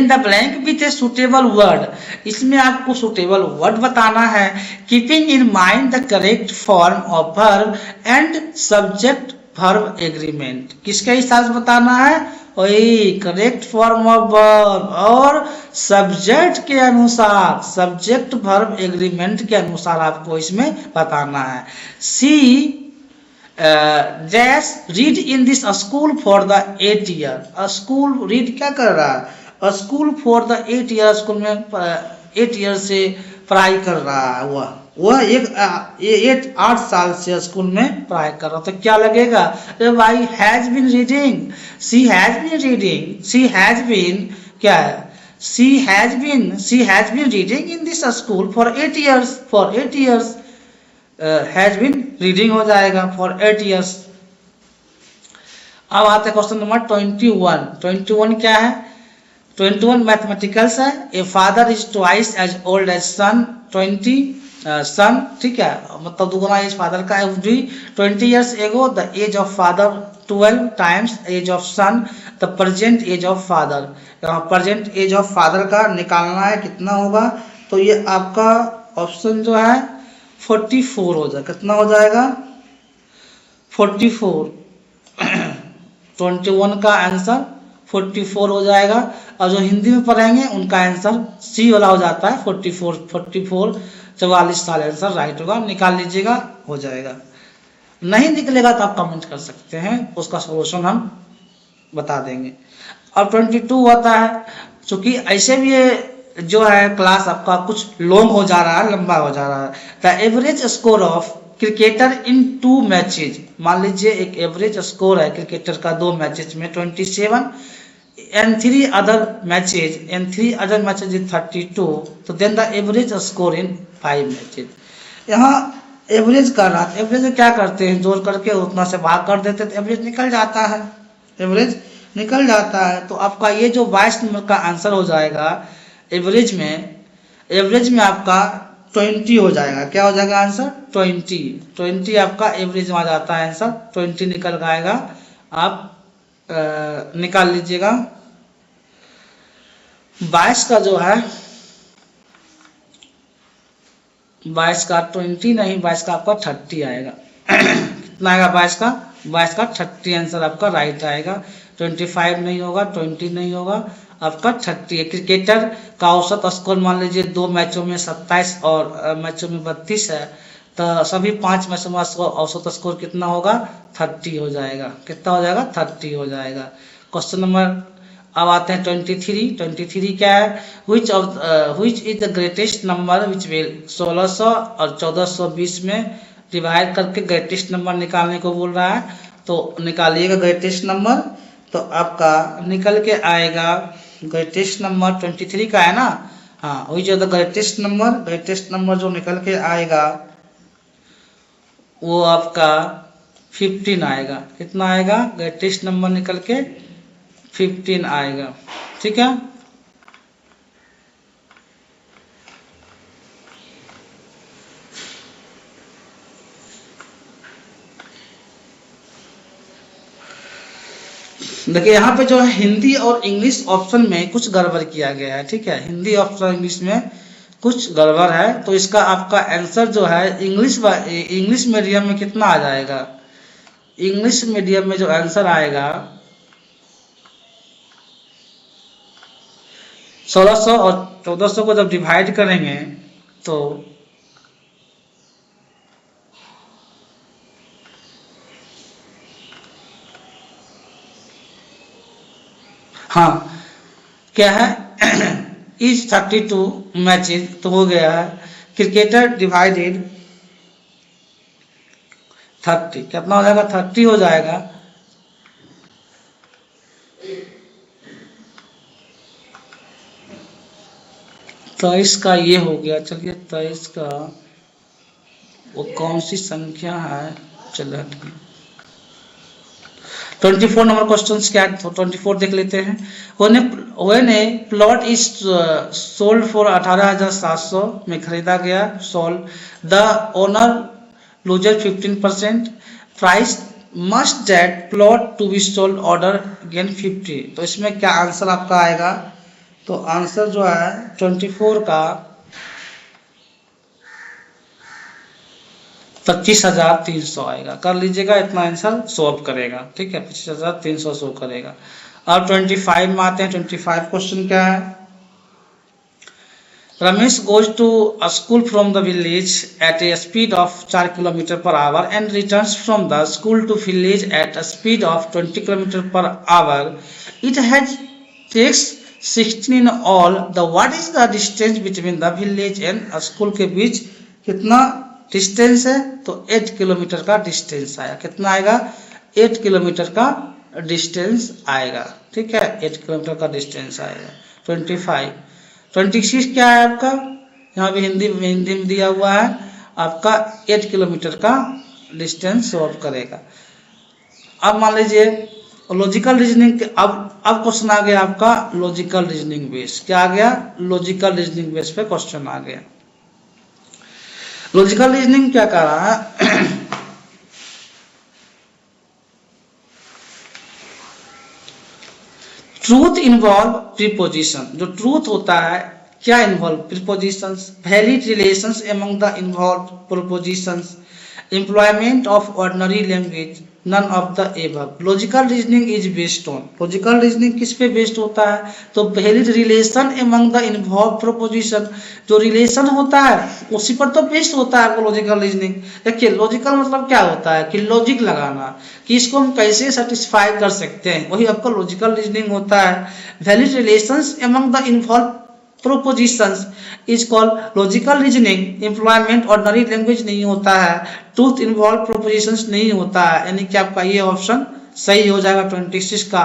the blank with a suitable word. इसमें आपको सुटेबल वर्ड बताना है, keeping in mind the correct form of verb and subject verb agreement. किसके हिसाब से बताना है, वही करेक्ट फॉर्म ऑफ वर्ब और सब्जेक्ट के अनुसार, सब्जेक्ट वर्ब एग्रीमेंट के अनुसार आपको इसमें बताना है। C dash read in this school for the 8 year. School read क्या कर रहा है, school for the 8 year, school में 8 ईयर से पढ़ाई कर रहा है, वह 8 साल से स्कूल में पढ़ाई कर रहा। तो क्या लगेगा, अरे भाई has been reading, she has been reading, she has been क्या है, she has been reading in this school for 8 years, for 8 years has been reading हो जाएगा फॉर 8 ईयर्स। अब आते हैं क्वेश्चन नंबर 21 क्या है, 21 मैथमेटिकल्स है। A father is twice as old as son, 20 son, ठीक है, मतलब दुगुना एज फादर का है। 20 years ago the age of father 12 times age of son the present age of father. यहाँ प्रेजेंट एज ऑफ फादर का निकालना है, कितना होगा, तो ये आपका ऑप्शन जो है 44 हो जाएगा, कितना हो जाएगा 44। 21 का आंसर 44 हो जाएगा, और जो हिंदी में पढ़ेंगे उनका आंसर सी वाला हो जाता है 44 44 साल आंसर राइट होगा, निकाल लीजिएगा, हो जाएगा। नहीं निकलेगा तो आप कमेंट कर सकते हैं, उसका सॉल्यूशन हम बता देंगे। और 22 होता है, चूंकि ऐसे भी ये जो है क्लास आपका कुछ लॉन्ग हो जा रहा है, लंबा हो जा रहा है। The average score of cricketer in 2 matches, मान लीजिए एक एवरेज स्कोर है क्रिकेटर का 2 मैचेज में 27 and 3 other matches is 32, तो then the average score in 5 matches. यहाँ एवरेज कर रहा था, एवरेज में क्या करते हैं, जोड़ करके उतना से भाग कर देते तो एवरेज निकल जाता है, एवरेज निकल जाता है। तो आपका ये जो 22 नंबर का आंसर हो जाएगा एवरेज में आपका 20 हो जाएगा। क्या हो जाएगा आंसर? 20 आपका एवरेज में आ जाता है आंसर, 20 निकल आएगा। आप निकाल लीजिएगा। 22 का जो है 22 का 20 नहीं, 22 का आपका 30 आएगा। कितना आएगा 22 का? 22 का 30 आंसर आपका राइट आएगा। 25 नहीं होगा, 20 नहीं होगा, आपका 30 है। क्रिकेटर का औसत स्कोर मान लीजिए 2 मैचों में 27 और मैचों में 32 है, तो सभी 5 मैचों में औसत स्कोर कितना होगा? 30 हो जाएगा। कितना हो जाएगा? 30 हो जाएगा। क्वेश्चन नंबर अब आते हैं 23 क्या है? which is the greatest number which will 1600 और 1420 में डिवाइड करके ग्रेटेस्ट नंबर निकालने को बोल रहा है। तो निकालिएगा ग्रेटेस्ट नंबर, तो आपका निकल के आएगा ग्रेटेस्ट नंबर 23 का है ना। हाँ, which is the greatest number जो निकल के आएगा वो आपका 15 आएगा। कितना आएगा? ग्रेटेस्ट नंबर निकल के 15 आएगा। ठीक है, देखिए यहाँ पे जो है हिंदी और इंग्लिश ऑप्शन में कुछ गड़बड़ किया गया है। ठीक है, हिंदी ऑप्शन इंग्लिश में कुछ गड़बड़ है, तो इसका आपका आंसर जो है इंग्लिश मीडियम में कितना आ जाएगा? इंग्लिश मीडियम में जो आंसर आएगा 1600 और 1400 को जब डिवाइड करेंगे तो हाँ क्या है इज 32 मैचेज तो हो गया है। क्रिकेटर डिवाइडेड 30 कितना हो जाएगा? 30 हो जाएगा। तो इसका ये हो गया। चलिए 23 का वो कौन सी संख्या है? चलिए 24 नंबर क्वेश्चन क्या है? तो 24 देख लेते हैं। when a plot is sold for 18,700 में खरीदा गया, sold, the owner loses 15%, price must that plot to be sold order again 50। तो इसमें क्या आंसर आपका आएगा? तो आंसर जो है 24 का 25,300 आएगा। कर लीजिएगा, इतना आंसर सॉल्व करेगा। ठीक है, 25,300 शो करेगा। अब 25 में आते हैं। 25 क्वेश्चन क्या है? Ramesh goes to a school from the village at a speed of 4 kilometre per hour and returns from the school to village at a speed of 20 kilometre per hour. It has takes 16 in all, the what is the distance between the village and school के बीच कितना distance है? तो 8 kilometre का distance आया। कितना आएगा? 8 kilometre का distance आएगा। ठीक है, 8 किलोमीटर का डिस्टेंस आएगा। 26 क्या है आपका? यहाँ भी हिंदी में दिया हुआ है आपका 8 किलोमीटर का डिस्टेंस सॉल्व करेगा। अब मान लीजिए लॉजिकल रीजनिंग, अब क्वेश्चन आ गया आपका लॉजिकल रीजनिंग बेस। क्या आ गया? लॉजिकल रीजनिंग बेस पे क्वेश्चन आ गया। लॉजिकल रीजनिंग क्या कर रहा है? Truth involve preposition. जो ट्रूथ होता है क्या involve? Prepositions, valid relations among the involve prepositions, employment of ordinary language, none of the above. Logical reasoning is based on, logical reasoning किस पे बेस्ड होता है? तो valid relation among the involve proposition, जो relation होता है उसी पर तो बेस्ड होता है लॉजिकल रीजनिंग। देखिए लॉजिकल मतलब क्या होता है कि लॉजिक लगाना, कि इसको हम कैसे सेटिस्फाई कर सकते हैं, वही आपका लॉजिकल रीजनिंग होता है। Valid relations among the involve propositions is called logical reasoning. Employment ordinary language नहीं होता है, ट्रूथ इन्वॉल्व प्रोपोजिशंस नहीं होता है, यानी कि आपका ये ऑप्शन सही हो जाएगा 26 का।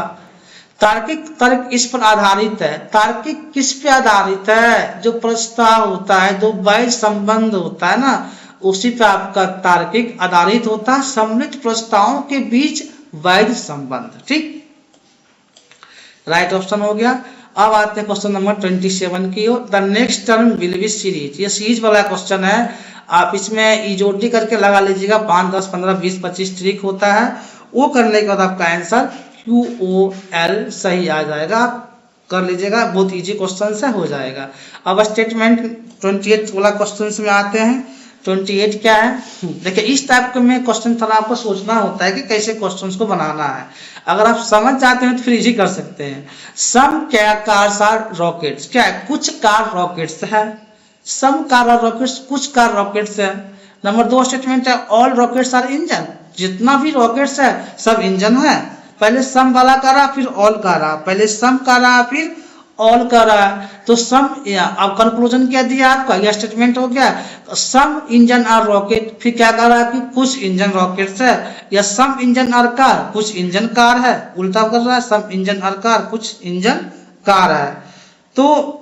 तार्किक तर्क इस पर आधारित है। तार्किक किस पे आधारित है? जो प्रस्ताव होता है, जो वैध संबंध होता है ना, उसी पे आपका तार्किक आधारित होता है, सम्मिलित प्रस्तावों के बीच वैध संबंध। ठीक, राइट ऑप्शन हो गया। अब आते हैं क्वेश्चन नंबर 27 की ओर। The next term will be series. ये सीरीज वाला क्वेश्चन है, आप इसमें इजोटी करके लगा लीजिएगा, 5, 10, 15, 20, 25 ट्रिक होता है। वो करने के बाद आपका आंसर QOL सही आ जाएगा, आप कर लीजिएगा, बहुत इजी क्वेश्चन से हो जाएगा। अब स्टेटमेंट 28 वाला क्वेश्चन में आते हैं। 28 क्या है, देखिए इस टाइप के में क्वेश्चन थोड़ा आपको सोचना होता है कि कैसे क्वेश्चंस को बनाना है। अगर आप समझ जाते हैं तो फिर इजी कर सकते हैं। सम क्या कार्स आर रॉकेट्स, क्या है, कुछ कार रॉकेट्स है, सम कार आर रॉकेट्स, कुछ कार रॉकेट्स है। नंबर 2 स्टेटमेंट है ऑल रॉकेट्स आर इंजन, जितना भी रॉकेट्स है सब इंजन है। पहले सम वाला का रहा फिर ऑल का रहा, पहले सम का रहा फिर ऑल का रहा, तो सम, अब कंक्लूजन क्या दिया आपका, यह स्टेटमेंट हो गया सम इंजन आर रॉकेट, फिर क्या कर रहा है कि कुछ इंजन रॉकेट्स है, या सम इंजन आर कार, कुछ इंजन कार है, उल्टा कर रहा है सम इंजन आर कार, कुछ इंजन कार है। तो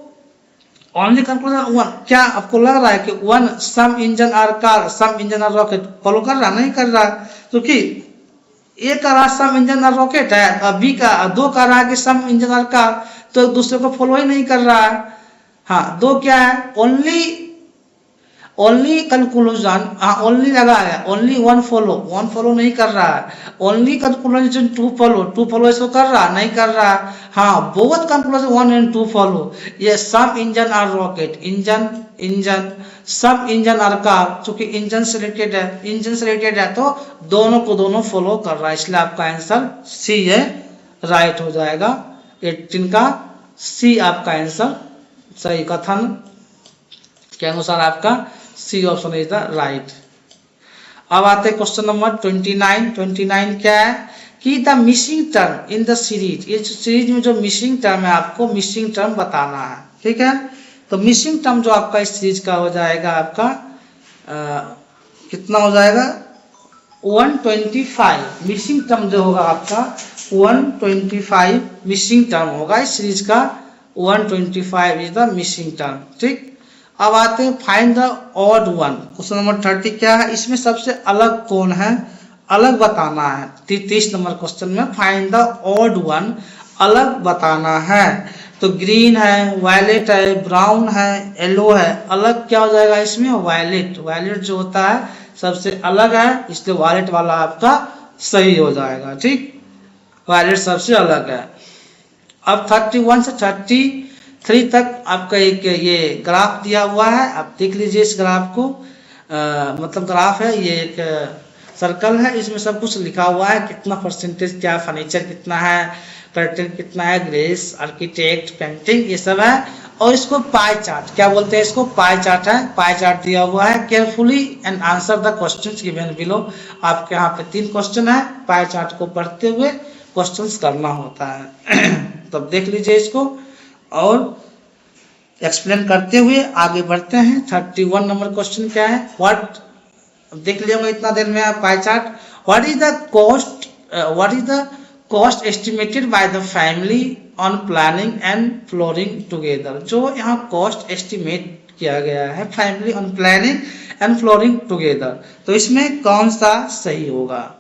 ओनली कंक्लूजन 1, क्या आपको लग रहा है कि 1 some engine are car, some engine are rocket follow कर रहा, नहीं कर रहा, क्योंकि ए का रहा सम इंजन आर रॉकेट है, अब बी का 2 का रहा कि सम इंजन आर कार, तो दूसरे को फॉलो ही नहीं कर रहा है। हाँ, 2 क्या है, ओनली कंक्लूजन, हाँ ओनली लगा है, ओनली 1 फॉलो नहीं कर रहा है, ओनली कंक्लूजन 2 फॉलो इसको कर रहा नहीं कर रहा। हाँ, बोथ कंक्लूजन 1 and 2 फॉलो। ये some engine are rocket, engine some engine are car, चूंकि इंजन से रिलेटेड है तो दोनों को दोनों फॉलो कर रहा है, इसलिए आपका आंसर सी है, राइट हो जाएगा। 18 का सी आपका आंसर सही, कथन के अनुसार आपका C option is the right. अब आते हैं क्वेश्चन नंबर 29 क्या है कि the missing term in the series, ये सीरीज में जो मिसिंग टर्म है आपको मिसिंग टर्म बताना है। ठीक है, तो मिसिंग टर्म जो आपका इस सीरीज का हो जाएगा आपका कितना हो जाएगा 125, मिसिंग टर्म जो होगा आपका 125 मिसिंग टर्म होगा इस सीरीज का, 125 इज द मिसिंग टर्म। ठीक, अब आते हैं find the odd one. Question number 30 क्या है, इसमें सबसे अलग कौन है, अलग बताना है। 30 नंबर क्वेश्चन में फाइंड द ऑड वन, अलग बताना है। तो ग्रीन है, वायलेट है, ब्राउन है, येलो है, अलग क्या हो जाएगा इसमें, वायलेट जो होता है सबसे अलग है, इसलिए वायलेट वाला आपका सही हो जाएगा। ठीक, वायलेट सबसे अलग है। अब 31 से 33 तक आपका एक ये ग्राफ दिया हुआ है, आप देख लीजिए इस ग्राफ को, मतलब ग्राफ है, ये एक सर्कल है, इसमें सब कुछ लिखा हुआ है, कितना परसेंटेज क्या फर्नीचर कितना है, पैटर्न कितना है, ग्रेस, आर्किटेक्ट, पेंटिंग, ये सब है। और इसको पाई चार्ट क्या बोलते हैं, इसको पाई चार्ट है, पाई चार्ट दिया हुआ है। Carefully and answer the questions given below. आपके यहाँ पे 3 क्वेश्चन है, पाई चार्ट को पढ़ते हुए क्वेश्चंस करना होता है। तब देख लीजिए इसको और एक्सप्लेन करते हुए आगे बढ़ते हैं। 31 नंबर क्वेश्चन क्या है, व्हाट, देख लिया इतना देर में आप pie chart. What is the cost estimated by the family on planning and flooring together. जो यहाँ कॉस्ट एस्टिमेट किया गया है family on planning and flooring together, तो इसमें कौन सा सही होगा,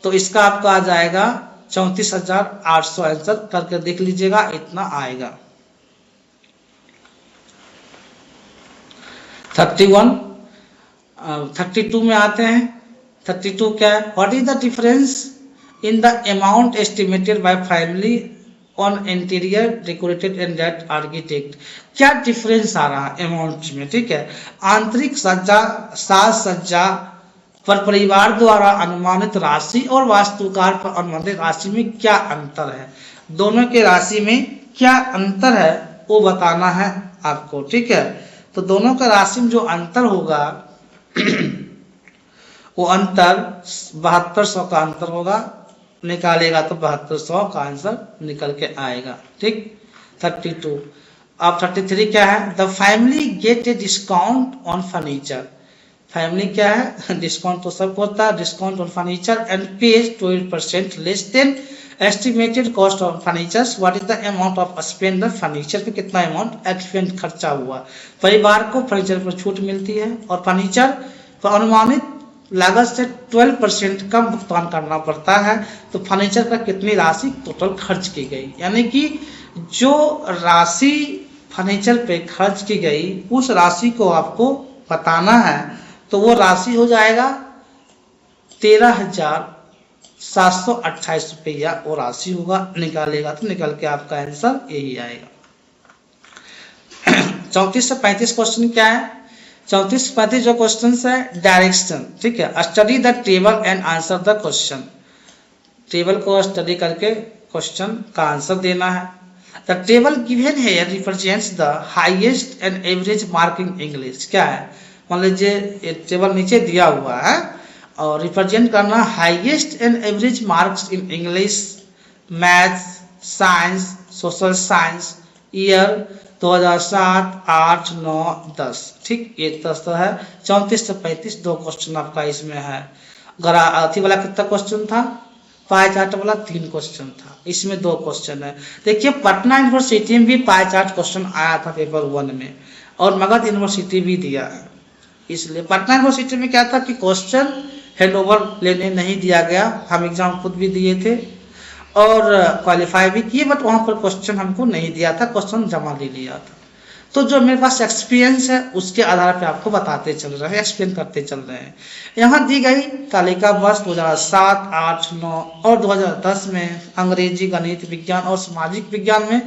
तो इसका आपका आ जाएगा 34,800। आंसर करके देख लीजिएगा, इतना आएगा। 32 में आते हैं। 32 क्या है, what is the difference in the amount estimated by family on interior decorated and that architect. क्या डिफरेंस आ रहा है अमाउंट में, ठीक है। आंतरिक सज्जा, साज सज्जा पर परिवार द्वारा अनुमानित राशि और वास्तुकार पर अनुमानित राशि में क्या अंतर है, दोनों के राशि में क्या अंतर है वो बताना है आपको, ठीक है। तो दोनों का राशि में जो अंतर होगा वो अंतर 7200 का अंतर होगा, निकालेगा तो 7200 का आंसर निकल के आएगा, ठीक। 32। अब 33 क्या है, the family get a discount on furniture. Family क्या है, डिस्काउंट तो सबको होता है, discount on furniture and page 12% less than estimated cost of furnitures. What is the amount of spend, furniture पे कितना अमाउंट एक्सपेंड खर्चा हुआ। परिवार को फर्नीचर पर छूट मिलती है और फर्नीचर तो अनुमानित लागत से 12% कम भुगतान करना पड़ता है। तो फर्नीचर पर कितनी राशि टोटल खर्च की गई, यानी कि जो राशि फर्नीचर पे खर्च की गई उस राशि को आपको बताना है। तो वो राशि हो जाएगा 13,728 रुपया वो राशि होगा। निकालेगा तो निकल के आपका आंसर यही आएगा। 34 से 35 क्वेश्चन क्या है? 34 से 35 जो क्वेश्चन है डायरेक्शन, ठीक है। Study the table and answer the question. Table को स्टडी करके क्वेश्चन का आंसर देना है। The table given here represents the highest and average mark in English. क्या है? मान लीजिए ये टेबल नीचे दिया हुआ है और रिप्रेजेंट करना highest and average marks in English, maths, science, social science, year 2007, 8, 9, 10। ठीक, ये 10 है। 34 से 35 दो क्वेश्चन आपका इसमें है। अथी वाला कितना क्वेश्चन था? पाई चार्ट वाला 3 क्वेश्चन था, इसमें 2 क्वेश्चन है। देखिए पटना यूनिवर्सिटी में भी पाई चार्ट क्वेश्चन आया था पेपर 1 में, और मगध यूनिवर्सिटी भी दिया है। इसलिए पटना यूनिवर्सिटी में क्या था कि क्वेश्चन हैंडओवर लेने नहीं दिया गया। हम एग्जाम खुद भी दिए थे और क्वालिफाई भी किए, बट वहाँ पर क्वेश्चन हमको नहीं दिया था, क्वेश्चन जमा ले लिया था। तो जो मेरे पास एक्सपीरियंस है उसके आधार पे आपको बताते चल रहे हैं, एक्सप्लेन करते चल रहे हैं। यहाँ दी गई तालिका वर्ष 2007, 8, 9 और 2010 में अंग्रेजी, गणित, विज्ञान और सामाजिक विज्ञान में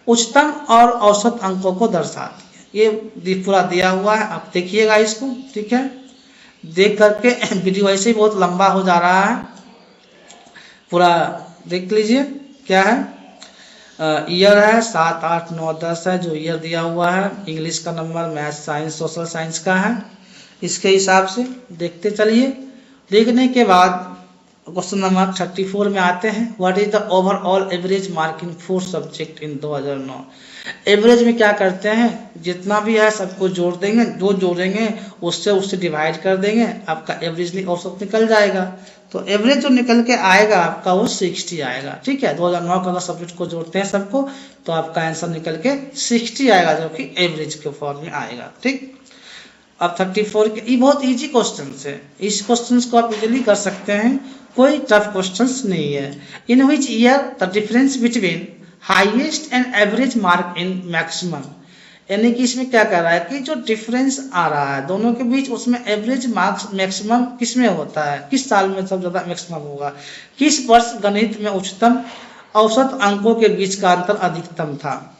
उच्चतम और औसत अंकों को दर्शाती है। ये पूरा दिया हुआ है, आप देखिएगा इसको, ठीक है। देख करके वीडियो ऐसे ही बहुत लंबा हो जा रहा है, पूरा देख लीजिए। क्या है? ईयर है 7, 8, 9, 10 है जो ईयर दिया हुआ है। इंग्लिश का number, math, science, social science का है। इसके हिसाब से देखते चलिए। देखने के बाद क्वेश्चन नंबर 34 में आते हैं। What is the overall average mark in 4 subject in 2009। Average में क्या करते हैं, जितना भी है सबको जोड़ देंगे, जो जोड़ेंगे उससे डिवाइड कर देंगे, आपका एवरेजली औसत निकल जाएगा। तो एवरेज जो निकल के आएगा आपका वो 60 आएगा, ठीक है। 2009 का सब्जेक्ट को जोड़ते हैं सबको तो आपका आंसर निकल के 60 आएगा, जो कि एवरेज के फॉर्म में आएगा, ठीक। अब 34 के ये बहुत इजी क्वेश्चन है, इस क्वेश्चन को आप इजीली कर सकते हैं, कोई टफ क्वेश्चन नहीं है। In which year the difference between highest and average mark in maximum, यानी कि इसमें क्या कर रहा है कि जो डिफरेंस आ रहा है दोनों के बीच, उसमें एवरेज मार्क्स मैक्सिमम किस में होता है, किस साल में सब ज्यादा मैक्सिमम होगा, किस वर्ष गणित में उच्चतम औसत अंकों के बीच का अंतर अधिकतम था,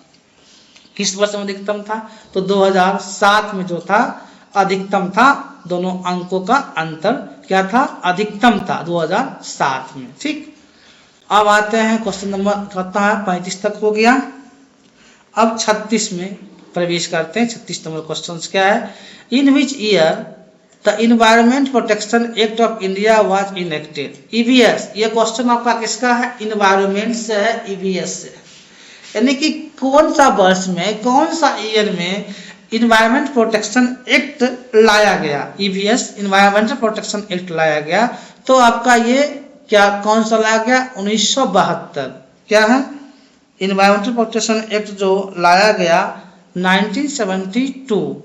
किस वर्ष में अधिकतम था? तो 2007 में जो था अधिकतम था, दोनों अंकों का अंतर क्या था? अधिकतम था 2007 में, ठीक। अब आते हैं क्वेश्चन नंबर 35 तक हो गया। अब 36 में प्रवेश करते हैं। 36 नंबर क्वेश्चन क्या है? In which year the environment protection act of India was enacted. EVS, ये क्वेश्चन आपका किसका है? इन्वायरमेंट से है, ईवीएस से, यानी कि कौन सा वर्ष में, कौन सा ईयर में इन्वायरमेंट प्रोटेक्शन एक्ट लाया गया, ईवीएस इन्वायरमेंटल प्रोटेक्शन एक्ट लाया गया। तो आपका ये क्या कौन सा लाया गया? 1972। क्या है? इन्वायरमेंटल प्रोटेक्शन एक्ट जो लाया गया 1972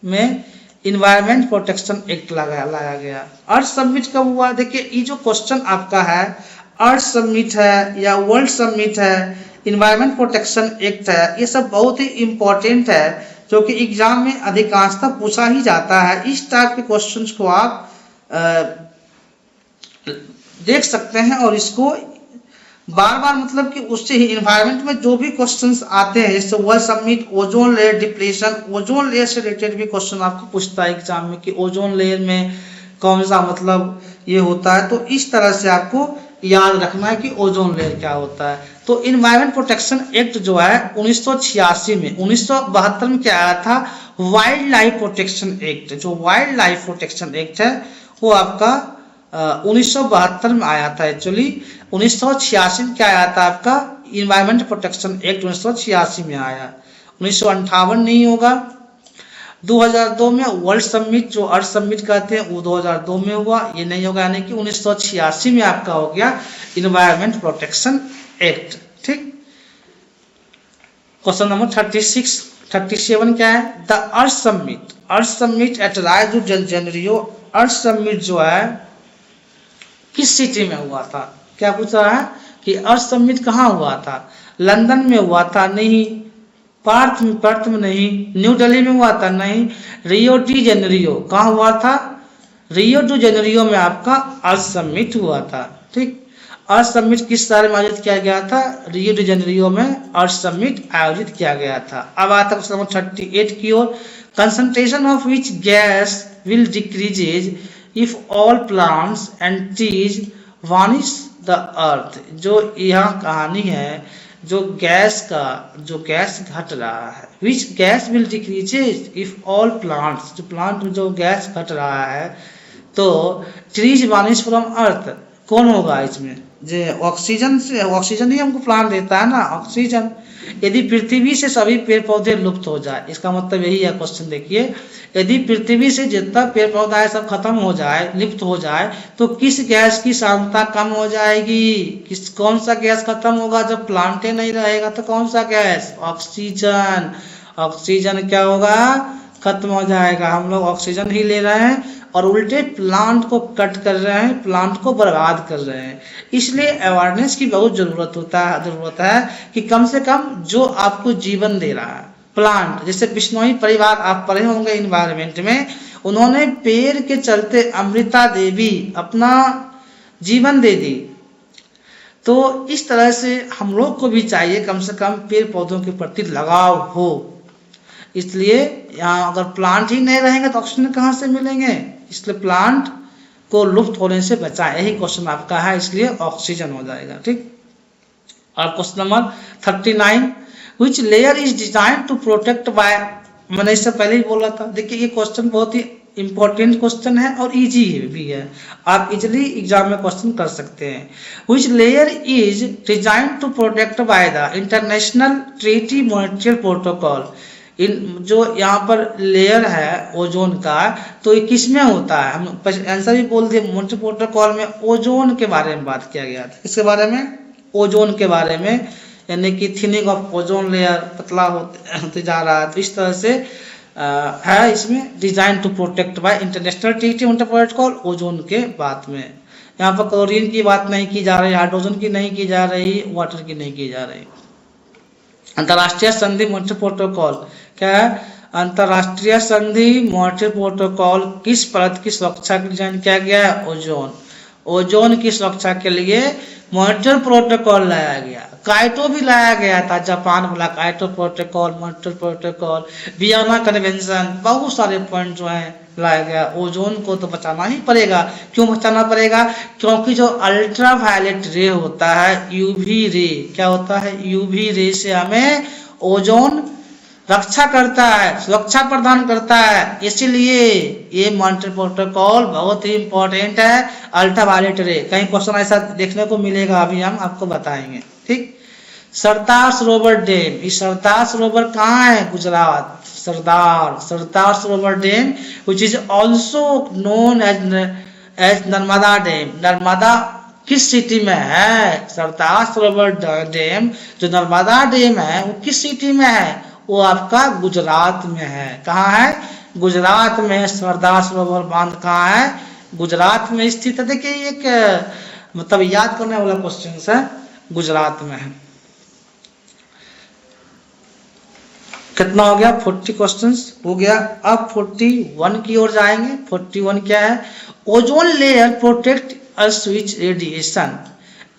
में इन्वायरमेंट प्रोटेक्शन एक्ट लाया गया। अर्थ समिट कब हुआ? देखिए ये जो क्वेश्चन आपका है, अर्थ समिट है या वर्ल्ड समिट है, इन्वायरमेंट प्रोटेक्शन एक्ट है, ये सब बहुत ही इंपॉर्टेंट है, जो कि एग्जाम में अधिकांशतः पूछा ही जाता है। इस टाइप के क्वेश्चंस को आप देख सकते हैं और इसको बार बार, मतलब कि उससे ही इन्वायरमेंट में जो भी क्वेश्चंस आते हैं, जैसे world summit, ozone layer depletion, ozone layer से रिलेटेड भी क्वेश्चन आपको पूछता है एग्जाम में कि ओजोन लेयर में कौन सा मतलब ये होता है। तो इस तरह से आपको याद रखना है कि ओजोन लेयर क्या होता है। तो इन्वायरमेंट प्रोटेक्शन एक्ट जो है 1986 में, 1972 में क्या आया था? Wild life protection act. जो वाइल्ड लाइफ प्रोटेक्शन एक्ट है वो आपका 1972 में आया था। एक्चुअली 1986 में क्या आया था? आपका इन्वायरमेंट प्रोटेक्शन एक्ट 1986 में आया, 1958 नहीं होगा। 2002 में वर्ल्ड समिट, जो अर्थ समिट कहते हैं, वो 2002 में हुआ, ये नहीं होगा, यानी कि 1986 में आपका हो गया इन्वायरमेंट प्रोटेक्शन एक्ट, ठीक। क्वेश्चन नंबर 37 क्या है? The earth summit earth summit at Rio de Janeiro. Earth summit जो है किस सिटी में हुआ था? क्या पूछ रहा है कि अर्थ समिट कहाँ हुआ था? लंदन में हुआ था? नहीं। पर्थ में नहीं। न्यू दिल्ली में हुआ था? नहीं। रियो डी जेनेरियो कहाँ हुआ था? रियो डी जेनेरियो में आपका अर्थ समिट हुआ था। ठीक, अर्थ समिट किस शहर में आयोजित किया गया था? रियो डी जेनेरियो में अर्थ समिट आयोजित किया गया था। अब आता है क्वेश्चन नंबर 38 की ओर। Concentration of which gas will decreases if all plants and trees vanish the earth. जो यहाँ कहानी है, जो गैस घट रहा है, which gas will decreases if all plants, जो गैस घट रहा है, तो ट्रीज वानिश फ्रॉम अर्थ, कौन होगा इसमें? जो ऑक्सीजन ही हमको प्लांट देता है ना, ऑक्सीजन। यदि पृथ्वी से सभी पेड़ पौधे लुप्त हो जाए, इसका मतलब यही है क्वेश्चन। देखिए, यदि पृथ्वी से जितना पेड़ पौधा है सब खत्म हो जाए, लुप्त हो जाए, तो किस गैस की सांद्रता कम हो जाएगी? कौन सा गैस खत्म होगा? जब प्लांटे नहीं रहेगा तो कौन सा गैस? ऑक्सीजन। ऑक्सीजन क्या होगा? खत्म हो जाएगा। हम लोग ऑक्सीजन ही ले रहे हैं और उल्टे प्लांट को कट कर रहे हैं, प्लांट को बर्बाद कर रहे हैं। इसलिए अवेयरनेस की बहुत जरूरत है कि कम से कम जो आपको जीवन दे रहा है प्लांट, जैसे बिश्नोई परिवार आप पढ़े होंगे इन्वायरमेंट में, उन्होंने पेड़ के चलते अमृता देवी अपना जीवन दे दी। तो इस तरह से हम लोग को भी चाहिए कम से कम पेड़ पौधों के प्रति लगाव हो। इसलिए यहाँ अगर प्लांट ही नहीं रहेंगे तो ऑक्सीजन कहाँ से मिलेंगे? इसलिए प्लांट को लुप्त होने से बचाएं, यही क्वेश्चन आपका है, इसलिए ऑक्सीजन हो जाएगा। ठीक, और question number 39, which layer is design to protect by, मैंने इससे पहले ही बोला था। देखिए, ये क्वेश्चन बहुत ही इंपॉर्टेंट क्वेश्चन है और इजी भी है, आप इजिली एग्जाम में क्वेश्चन कर सकते हैं। Which layer is design to protect by the international treaty monetary protocol. जो यहाँ पर लेयर है ओजोन का, तो ये किस में होता है? हम आंसर भी बोल दिए, मॉनिटरी प्रोटोकॉल में ओजोन के बारे में बात किया गया था। किसके बारे में? ओजोन के बारे में, यानी कि थिनिंग ऑफ ओजोन लेयर, पतला होते जा रहा है। तो इस तरह से है इसमें design to protect by international treaty monetary protocol, ozone के बात में। यहाँ पर क्लोरीन की बात नहीं की जा रही, हाइड्रोजन की नहीं की जा रही, वाटर की नहीं की जा रही। अंतर्राष्ट्रीय संधि मॉनिटरी प्रोटोकॉल क्या है? अंतर्राष्ट्रीय संधि मॉनिटरी प्रोटोकॉल किस परत की सुरक्षा के लिए डिजाइन किया गया है? ओजोन। ओजोन की सुरक्षा के लिए मॉनिटरी प्रोटोकॉल लाया गया। काइटो भी लाया गया था, जापान वाला Kyoto protocol, monetary protocol, Vienna convention, बहुत सारे पॉइंट जो है लाया गया। ओजोन को तो बचाना ही पड़ेगा। क्यों बचाना पड़ेगा? क्योंकि जो अल्ट्रा वायलेट रे होता है, यूवी रे, क्या होता है? यूवी रे से हमें ओजोन रक्षा करता है, सुरक्षा प्रदान करता है। इसीलिए ये मॉनिटरी प्रोटोकॉल बहुत ही इंपॉर्टेंट है। अल्ट्रा वायलेट रे, कहीं क्वेश्चन ऐसा देखने को मिलेगा, अभी हम आपको बताएंगे। ठीक, सरदार सरोवर डैम, ये सरदार सरोवर कहाँ है? Gujarat. Sardar Sarovar dam which is also known as Narmada dam. Narmada किस सिटी में है? सरदार सरोवर डैम जो नर्मदा डैम है वो किस सिटी में है? वो आपका गुजरात में है। कहाँ है? गुजरात में। सरदार सरोवर बांध कहाँ है? गुजरात में स्थित है। देखिए, एक मतलब याद करने वाला क्वेश्चन है, गुजरात में है। कितना हो गया? 40 क्वेश्चंस हो गया। अब 41 की ओर जाएंगे। 41 क्या है? ओजोन लेयर प्रोटेक्ट अस विच रेडिएशन।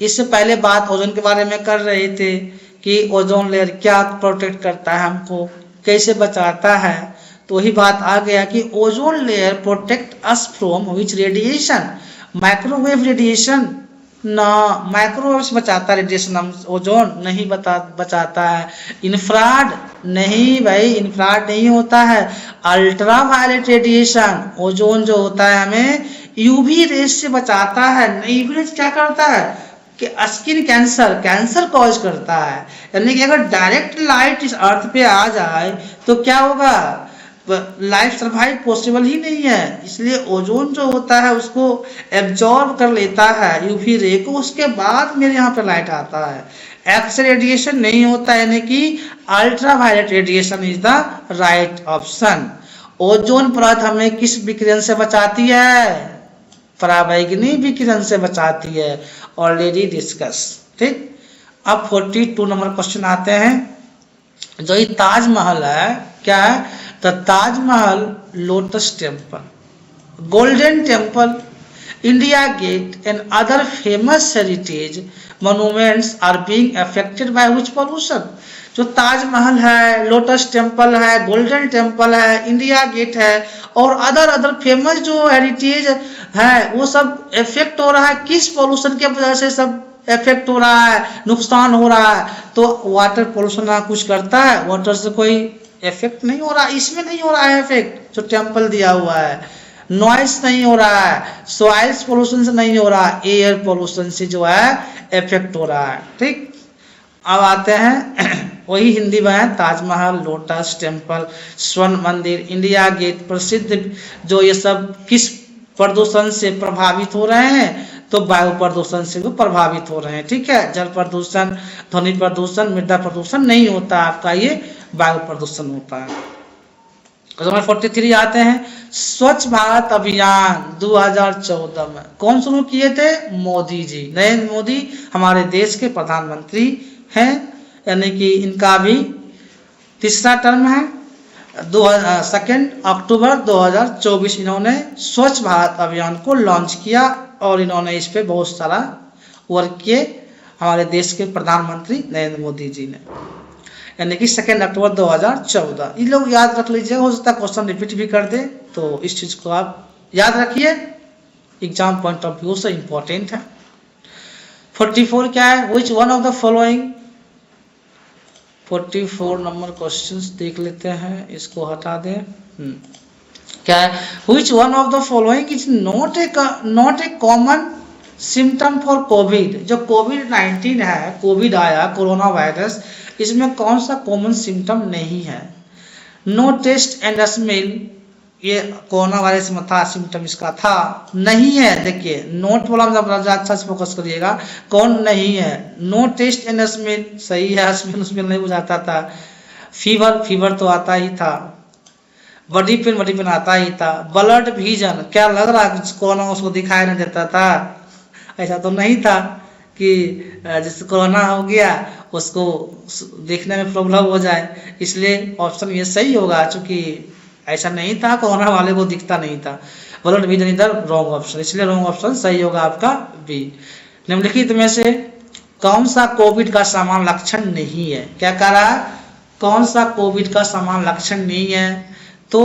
इससे पहले बात ओजोन के बारे में कर रहे थे कि ओजोन लेयर क्या प्रोटेक्ट करता है, हमको कैसे बचाता है। तो वही बात आ गया कि ozone layer protect us from which radiation? Microwave radiation ना, माइक्रोवेव से बचाता है रेडिएशन, हम ओजोन नहीं बचाता है। इंफ्रारेड नहीं भाई, इंफ्रारेड नहीं होता है। अल्ट्रा वायलेट रेडिएशन, ओजोन जो होता है हमें यूवी रेस से बचाता है। यूवी रेस क्या करता है कि स्किन कैंसर कॉज करता है। यानी कि अगर डायरेक्ट लाइट इस अर्थ पे आ जाए तो क्या होगा? लाइफ सर्वाइव पॉसिबल ही नहीं है। इसलिए ओजोन जो होता है उसको एब्जॉर्ब कर लेता है यूवी रे को, उसके बाद मेरे यहाँ पे लाइट आता है। एक्स रेडिएशन नहीं होता, यानी कि ultra violet radiation is the right option. Ozone परत हमें किस विकिरण से बचाती है? पराबैंगनी विकिरण से बचाती है, ऑलरेडी डिस्कस। ठीक, अब 42 नंबर क्वेश्चन आते हैं। जो ये ताजमहल है क्या है? The Taj Mahal, lotus temple, golden temple, India gate and other famous heritage monuments are being affected by which pollution? जो ताजमहल है, लोटस टेम्पल है, गोल्डन टेम्पल है, इंडिया गेट है और अदर फेमस जो हेरिटेज है वो सब इफेक्ट हो रहा है किस पोल्यूशन के वजह से? सब इफेक्ट हो रहा है, नुकसान हो रहा है। तो वाटर पोल्यूशन कुछ करता है? वाटर से कोई इफेक्ट नहीं हो रहा, इसमें नहीं हो रहा है इफेक्ट जो टेम्पल दिया हुआ है। नॉइस नहीं हो रहा है, सॉइल्स पोल्यूशन से नहीं हो रहा, एयर पोल्यूशन से जो है इफेक्ट हो रहा है। ठीक, अब आते हैं वही हिंदी में है। ताजमहल, लोटस टेम्पल, स्वर्ण मंदिर, इंडिया गेट प्रसिद्ध, जो ये सब किस प्रदूषण से प्रभावित हो रहे हैं? तो वायु प्रदूषण से भी प्रभावित हो रहे हैं। ठीक है, जल प्रदूषण, ध्वनि प्रदूषण, मृदा प्रदूषण नहीं होता आपका, ये वायु प्रदूषण होता है। 43 आते हैं। स्वच्छ भारत अभियान 2014 में कौन शुरू किए थे? मोदी जी, नरेंद्र मोदी हमारे देश के प्रधानमंत्री हैं, यानी कि इनका भी तीसरा टर्म है। 2 अक्टूबर 2024 इन्होंने स्वच्छ भारत अभियान को लॉन्च किया और इन्होंने इस पे बहुत सारा वर्क किए, हमारे देश के प्रधानमंत्री नरेंद्र मोदी जी ने, यानी कि 2 अक्टूबर 2014। ये लोग याद रख लीजिएगा, हो सकता है क्वेश्चन रिपीट भी कर दे, तो इस चीज को आप याद रखिए, एग्जाम पॉइंट ऑफ व्यू से इंपॉर्टेंट है। 44 क्या है? Which one of the following, 44 number questions देख लेते हैं, इसको हटा दें। क्या है? Which one of the following is not a common symptom for Covid? जो कोविड-19 है, कोविड आया, कोरोना वायरस, इसमें कौन सा कॉमन सिम्टम नहीं है? नो टेस्ट एंड स्मेल, ये कोरोना वायरस में था, सिम्टम इसका था, नहीं है। देखिए नोट वाला में अच्छा से फोकस करिएगा, कौन नहीं है? नो टेस्ट एंड स्मेल सही है, स्मेल नहीं बुझाता था। फीवर तो आता ही था, बॉडी पेन आता ही था। ब्लड विजन, क्या लग रहा है कोरोना उसको दिखाई नहीं देता था? ऐसा तो नहीं था कि जिससे कोरोना हो गया उसको देखने में प्रॉब्लम हो जाए, इसलिए ऑप्शन ये सही होगा, चूंकि ऐसा नहीं था, कोरोना वाले को दिखता नहीं था। ब्लड विजन इधर रॉन्ग ऑप्शन, इसलिए रॉन्ग ऑप्शन सही होगा आपका बी। निम्नलिखित में से कौन सा कोविड का समान लक्षण नहीं है? क्या कह रहा है? कौन सा कोविड का समान लक्षण नहीं है? तो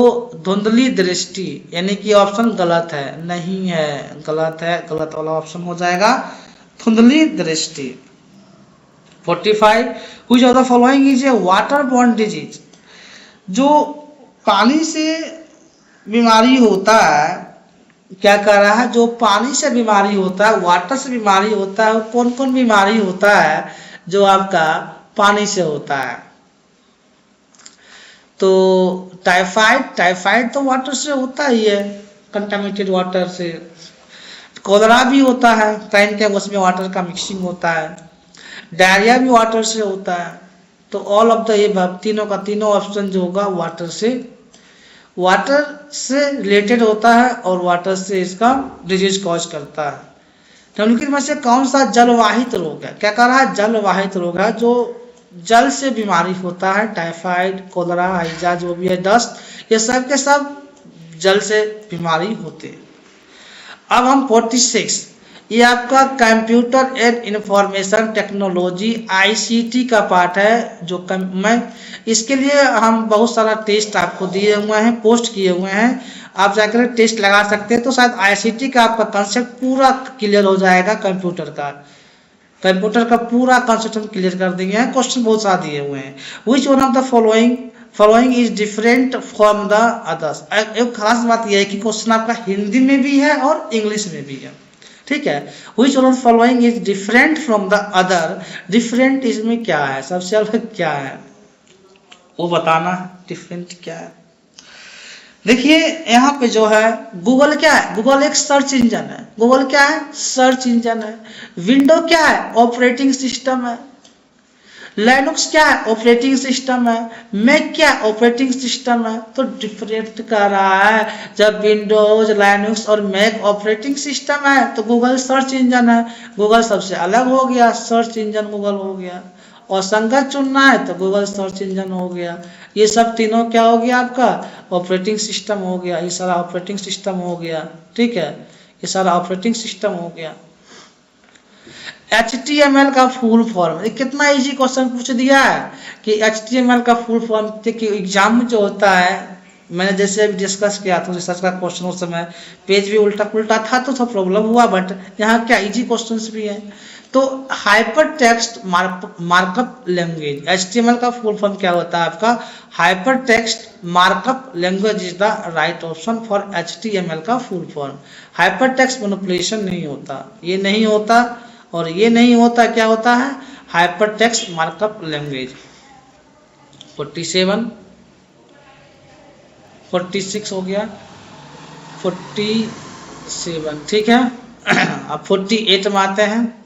धुंधली दृष्टि, यानी कि ऑप्शन गलत है, नहीं है, गलत है, गलत वाला ऑप्शन हो जाएगा धुंधली दृष्टि। 45 which of the following is a water borne disease? जो पानी से बीमारी होता है, क्या कर रहा है? जो पानी से बीमारी होता है, वाटर से बीमारी होता है, कौन कौन बीमारी होता है जो आपका पानी से होता है? तो टाइफाइड तो वाटर से होता ही है, कंटामिनेटेड वाटर से। कोलरा भी होता है, ट्रेन के उसमें वाटर का मिक्सिंग होता है। डायरिया भी वाटर से होता है। तो ऑल ऑफ द ये तीनों का तीनों ऑप्शन जो होगा वाटर से रिलेटेड होता है और वाटर से इसका डिजीज कॉज करता है। तो उनके में से कौन सा जलवाहित रोग है? क्या कह रहा है? जलवाहित रोग है, जो जल से बीमारी होता है। टाइफाइड, कोलरा, हैजा जो भी है, दस्त, ये सब के सब जल से बीमारी होते हैं। अब हम 46, ये आपका computer and information technology ICT का पार्ट है, जो मैं इसके लिए हम बहुत सारा टेस्ट आपको दिए हुए हैं, पोस्ट किए हुए हैं, आप जाकर टेस्ट लगा सकते हैं, तो शायद ICT का आपका कंसेप्ट पूरा क्लियर हो जाएगा। कंप्यूटर का पूरा कंसेप्ट हम क्लियर कर देंगे हैं, क्वेश्चन बहुत सारे दिए हुए हैं। Which one of the following is different from the others? एक खास बात यह है कि क्वेश्चन आपका हिंदी में भी है और इंग्लिश में भी है, ठीक है। Which one of the following is different from the other? Different इसमें क्या है, सबसे अलग क्या है वो बताना है, डिफरेंट क्या है। देखिए यहाँ पे जो है गूगल क्या है? गूगल एक सर्च इंजन है। गूगल क्या है? सर्च इंजन है। विंडो क्या है? ऑपरेटिंग सिस्टम है। लाइनक्स क्या है? ऑपरेटिंग सिस्टम है। मैक क्या है? ऑपरेटिंग सिस्टम है। तो डिफरेंट कर रहा है। जब विंडोज, लाइनक्स और मैक ऑपरेटिंग सिस्टम है तो गूगल सर्च इंजन है। गूगल सबसे अलग हो गया, सर्च इंजन गूगल हो गया। और संगत चुनना है तो गूगल सर्च इंजन हो गया। ये सब तीनों क्या हो गया आपका? ऑपरेटिंग सिस्टम हो गया। ये सारा ऑपरेटिंग सिस्टम हो गया, ठीक है, ये सारा ऑपरेटिंग सिस्टम हो गया। HTML का फुल फॉर्म, कितना इजी क्वेश्चन पूछ दिया है कि HTML का फुल फॉर्म। देखिए एग्जाम में जो होता है, मैंने जैसे अभी डिस्कस किया था रिसर्च का क्वेश्चन, उस समय पेज भी उल्टा पुल्टा था तो थोड़ा प्रॉब्लम हुआ, बट यहाँ क्या इजी क्वेश्चंस भी हैं। तो hyper text markup language, HTML का फुल फॉर्म क्या होता है आपका? Hyper text markup language is the right option for HTML का full form. Hyper text manipulation नहीं होता, ये नहीं होता और ये नहीं होता, क्या होता है? Hyper text markup language. 47, 46 हो गया, 47, ठीक है। अब 48 में आते हैं।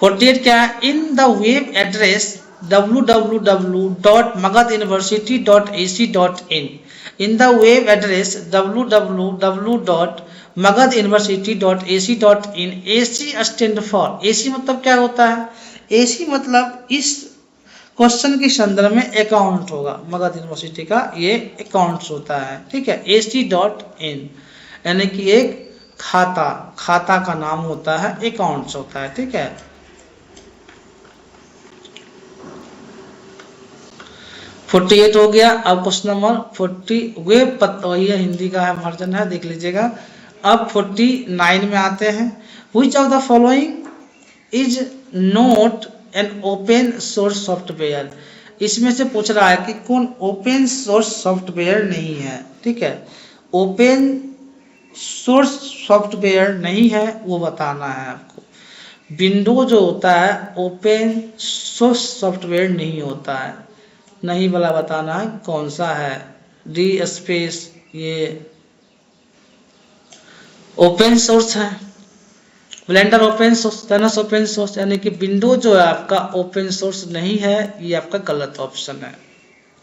48 क्या है? In the web address www.magaduniversity.ac.in, in the web address www.magaduniversity.ac.in, AC stand for, AC मतलब क्या होता है? AC मतलब इस क्वेश्चन के संदर्भ में अकाउंट होगा। मगध यूनिवर्सिटी का ये अकाउंट्स होता है, ठीक है। AC.in यानी कि एक खाता का नाम होता है, अकाउंट्स होता है, ठीक है। तो 48 हो गया। अब क्वेश्चन नंबर 40, वेब वही है, हिंदी का है वर्जन है, देख लीजिएगा। अब 49 में आते हैं। Which of the following is not an open source software. इसमें से पूछ रहा है कि कौन ओपन सोर्स सॉफ्टवेयर नहीं है, ठीक है। ओपन सोर्स सॉफ्टवेयर नहीं है वो बताना है आपको। विंडो जो होता है ओपन सोर्स सॉफ्टवेयर नहीं होता है, नहीं वाला बताना है कौन सा है। डी स्पेस ये ओपन सोर्स है। Blender open source, Linux open source, यानी कि विंडो जो है आपका ओपन सोर्स नहीं है, ये आपका गलत ऑप्शन है।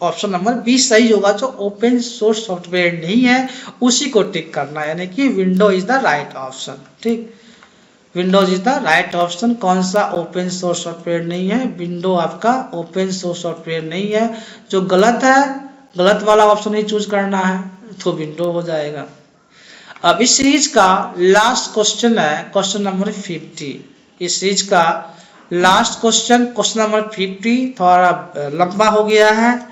ऑप्शन नंबर 20 सही होगा। जो ओपन सोर्स सॉफ्टवेयर नहीं है उसी को टिक करना है, यानी कि window is the right option, ठीक। Windows is the right option. कौन सा ओपन सोर्स सॉफ्टवेयर नहीं है? विंडो आपका ओपन सोर्स सॉफ्टवेयर नहीं है। जो गलत है, गलत वाला ऑप्शन ही चूज करना है, तो विंडो हो जाएगा। अब इस सीरीज का लास्ट क्वेश्चन है क्वेश्चन नंबर 50। इस सीरीज का लास्ट क्वेश्चन नंबर 50 थोड़ा लंबा हो गया है,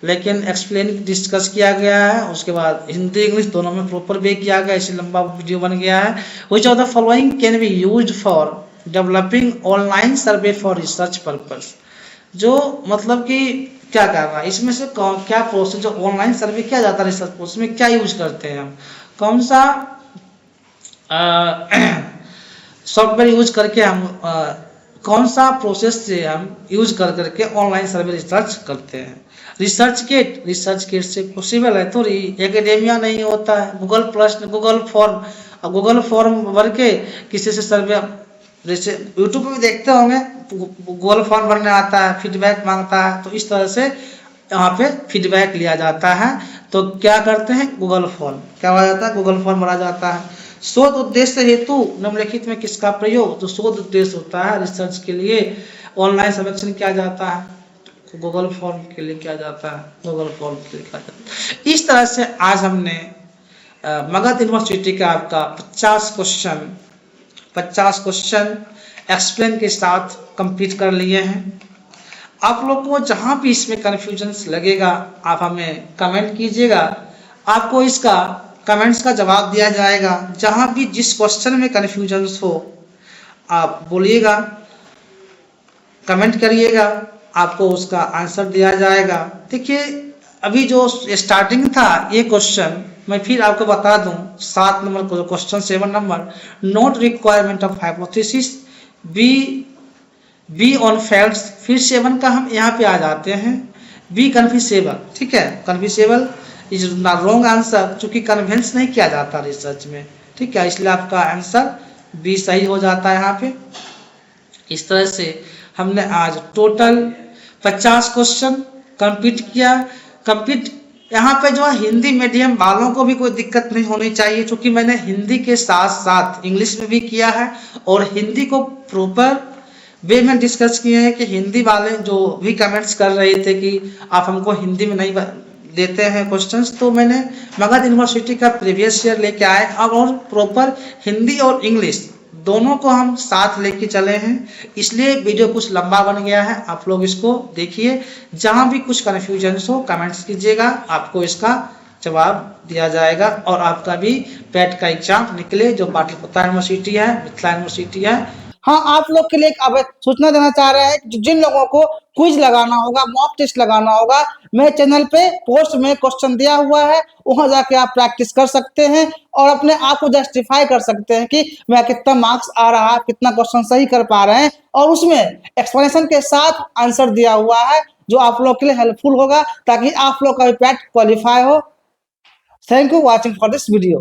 लेकिन एक्सप्लेन डिस्कस किया गया है, उसके बाद हिंदी इंग्लिश दोनों में प्रॉपर वे किया गया, इसलिए लंबा वीडियो बन गया है। Which of the following can be used for developing online survey for research purpose. जो मतलब कि क्या करना है, इसमें से क्या प्रोसेस, जो ऑनलाइन सर्वे किया जाता है रिसर्च प्रोसेस में क्या यूज करते हैं हम, कौन सा सॉफ्टवेयर यूज करके हम कौन सा प्रोसेस से हम यूज करके ऑनलाइन सर्वे रिसर्च करते हैं। रिसर्च किट से पॉसिबल है, थोड़ी एकेडेमिया नहीं होता है। गूगल प्रश्न, गूगल फॉर्म, अब गूगल फॉर्म भर के किसी से सर्वे, जैसे यूट्यूब पे भी देखते होंगे गूगल फॉर्म भरने आता है, फीडबैक मांगता है, तो इस तरह से यहाँ पे फीडबैक लिया जाता है। तो क्या करते हैं, गूगल फॉर्म क्या हो जाता है, गूगल फॉर्म भरा जाता है। शोध उद्देश्य हेतु निम्नलिखित में किसका प्रयोग, जो शोध उद्देश्य होता है रिसर्च के लिए ऑनलाइन सर्वेक्षण किया जाता है, तो गूगल फॉर्म के लिए किया जाता है, गूगल फॉर्म के लिए किया जाता है। इस तरह से आज हमने मगध यूनिवर्सिटी का आपका 50 क्वेश्चन एक्सप्लेन के साथ कंप्लीट कर लिए हैं। आप लोग को जहां भी इसमें कन्फ्यूजन लगेगा आप हमें कमेंट कीजिएगा, आपको इसका कमेंट्स का जवाब दिया जाएगा। जहां भी जिस क्वेश्चन में कन्फ्यूजन हो आप बोलिएगा, कमेंट करिएगा, आपको उसका आंसर दिया जाएगा। देखिए अभी जो स्टार्टिंग था ये क्वेश्चन मैं फिर आपको बता दूं, 7 नंबर को question 7 number, note requirement of hypothesis be on facts. फिर 7 का हम यहाँ पे आ जाते हैं, बी कन्फ्यूसेबल, ठीक है। कन्फ्यूसेबल इज रॉन्ग आंसर, चूंकि कन्विंस नहीं किया जाता रिसर्च में, ठीक है, इसलिए आपका आंसर बी सही हो जाता है यहाँ पे। इस तरह से हमने आज टोटल 50 क्वेश्चन कंप्लीट किया। कंप्लीट यहाँ पे जो है हिंदी मीडियम वालों को भी कोई दिक्कत नहीं होनी चाहिए, क्योंकि मैंने हिंदी के साथ साथ इंग्लिश में भी किया है और हिंदी को प्रॉपर वे में डिस्कस किए हैं कि हिंदी वाले जो भी कमेंट्स कर रहे थे कि आप हमको हिंदी में नहीं देते हैं क्वेश्चंस, तो मैंने मगध यूनिवर्सिटी का प्रीवियस ईयर लेके आए अब और प्रॉपर हिंदी और इंग्लिश दोनों को हम साथ लेके चले हैं। इसलिए वीडियो कुछ लंबा बन गया है, आप लोग इसको देखिए। जहां भी कुछ कन्फ्यूजन हो कमेंट्स कीजिएगा, आपको इसका जवाब दिया जाएगा और आपका भी पेट का एग्जाम निकले जो पाटलिपुत्र यूनिवर्सिटी है, मिथिला यूनिवर्सिटी है। हाँ, आप लोग के लिए एक अब सूचना देना चाह रहे हैं कि जिन लोगों को क्विज लगाना होगा, मॉक टेस्ट लगाना होगा, मेरे चैनल पे पोस्ट में क्वेश्चन दिया हुआ है, वहां जाके आप प्रैक्टिस कर सकते हैं और अपने आप को जस्टिफाई कर सकते हैं कि मैं कितना मार्क्स आ रहा है, कितना क्वेश्चन सही कर पा रहे हैं, और उसमें एक्सप्लेनेशन के साथ आंसर दिया हुआ है जो आप लोग के लिए हेल्पफुल होगा ताकि आप लोग का भी पैट क्वालिफाई हो। Thank you watching for this video.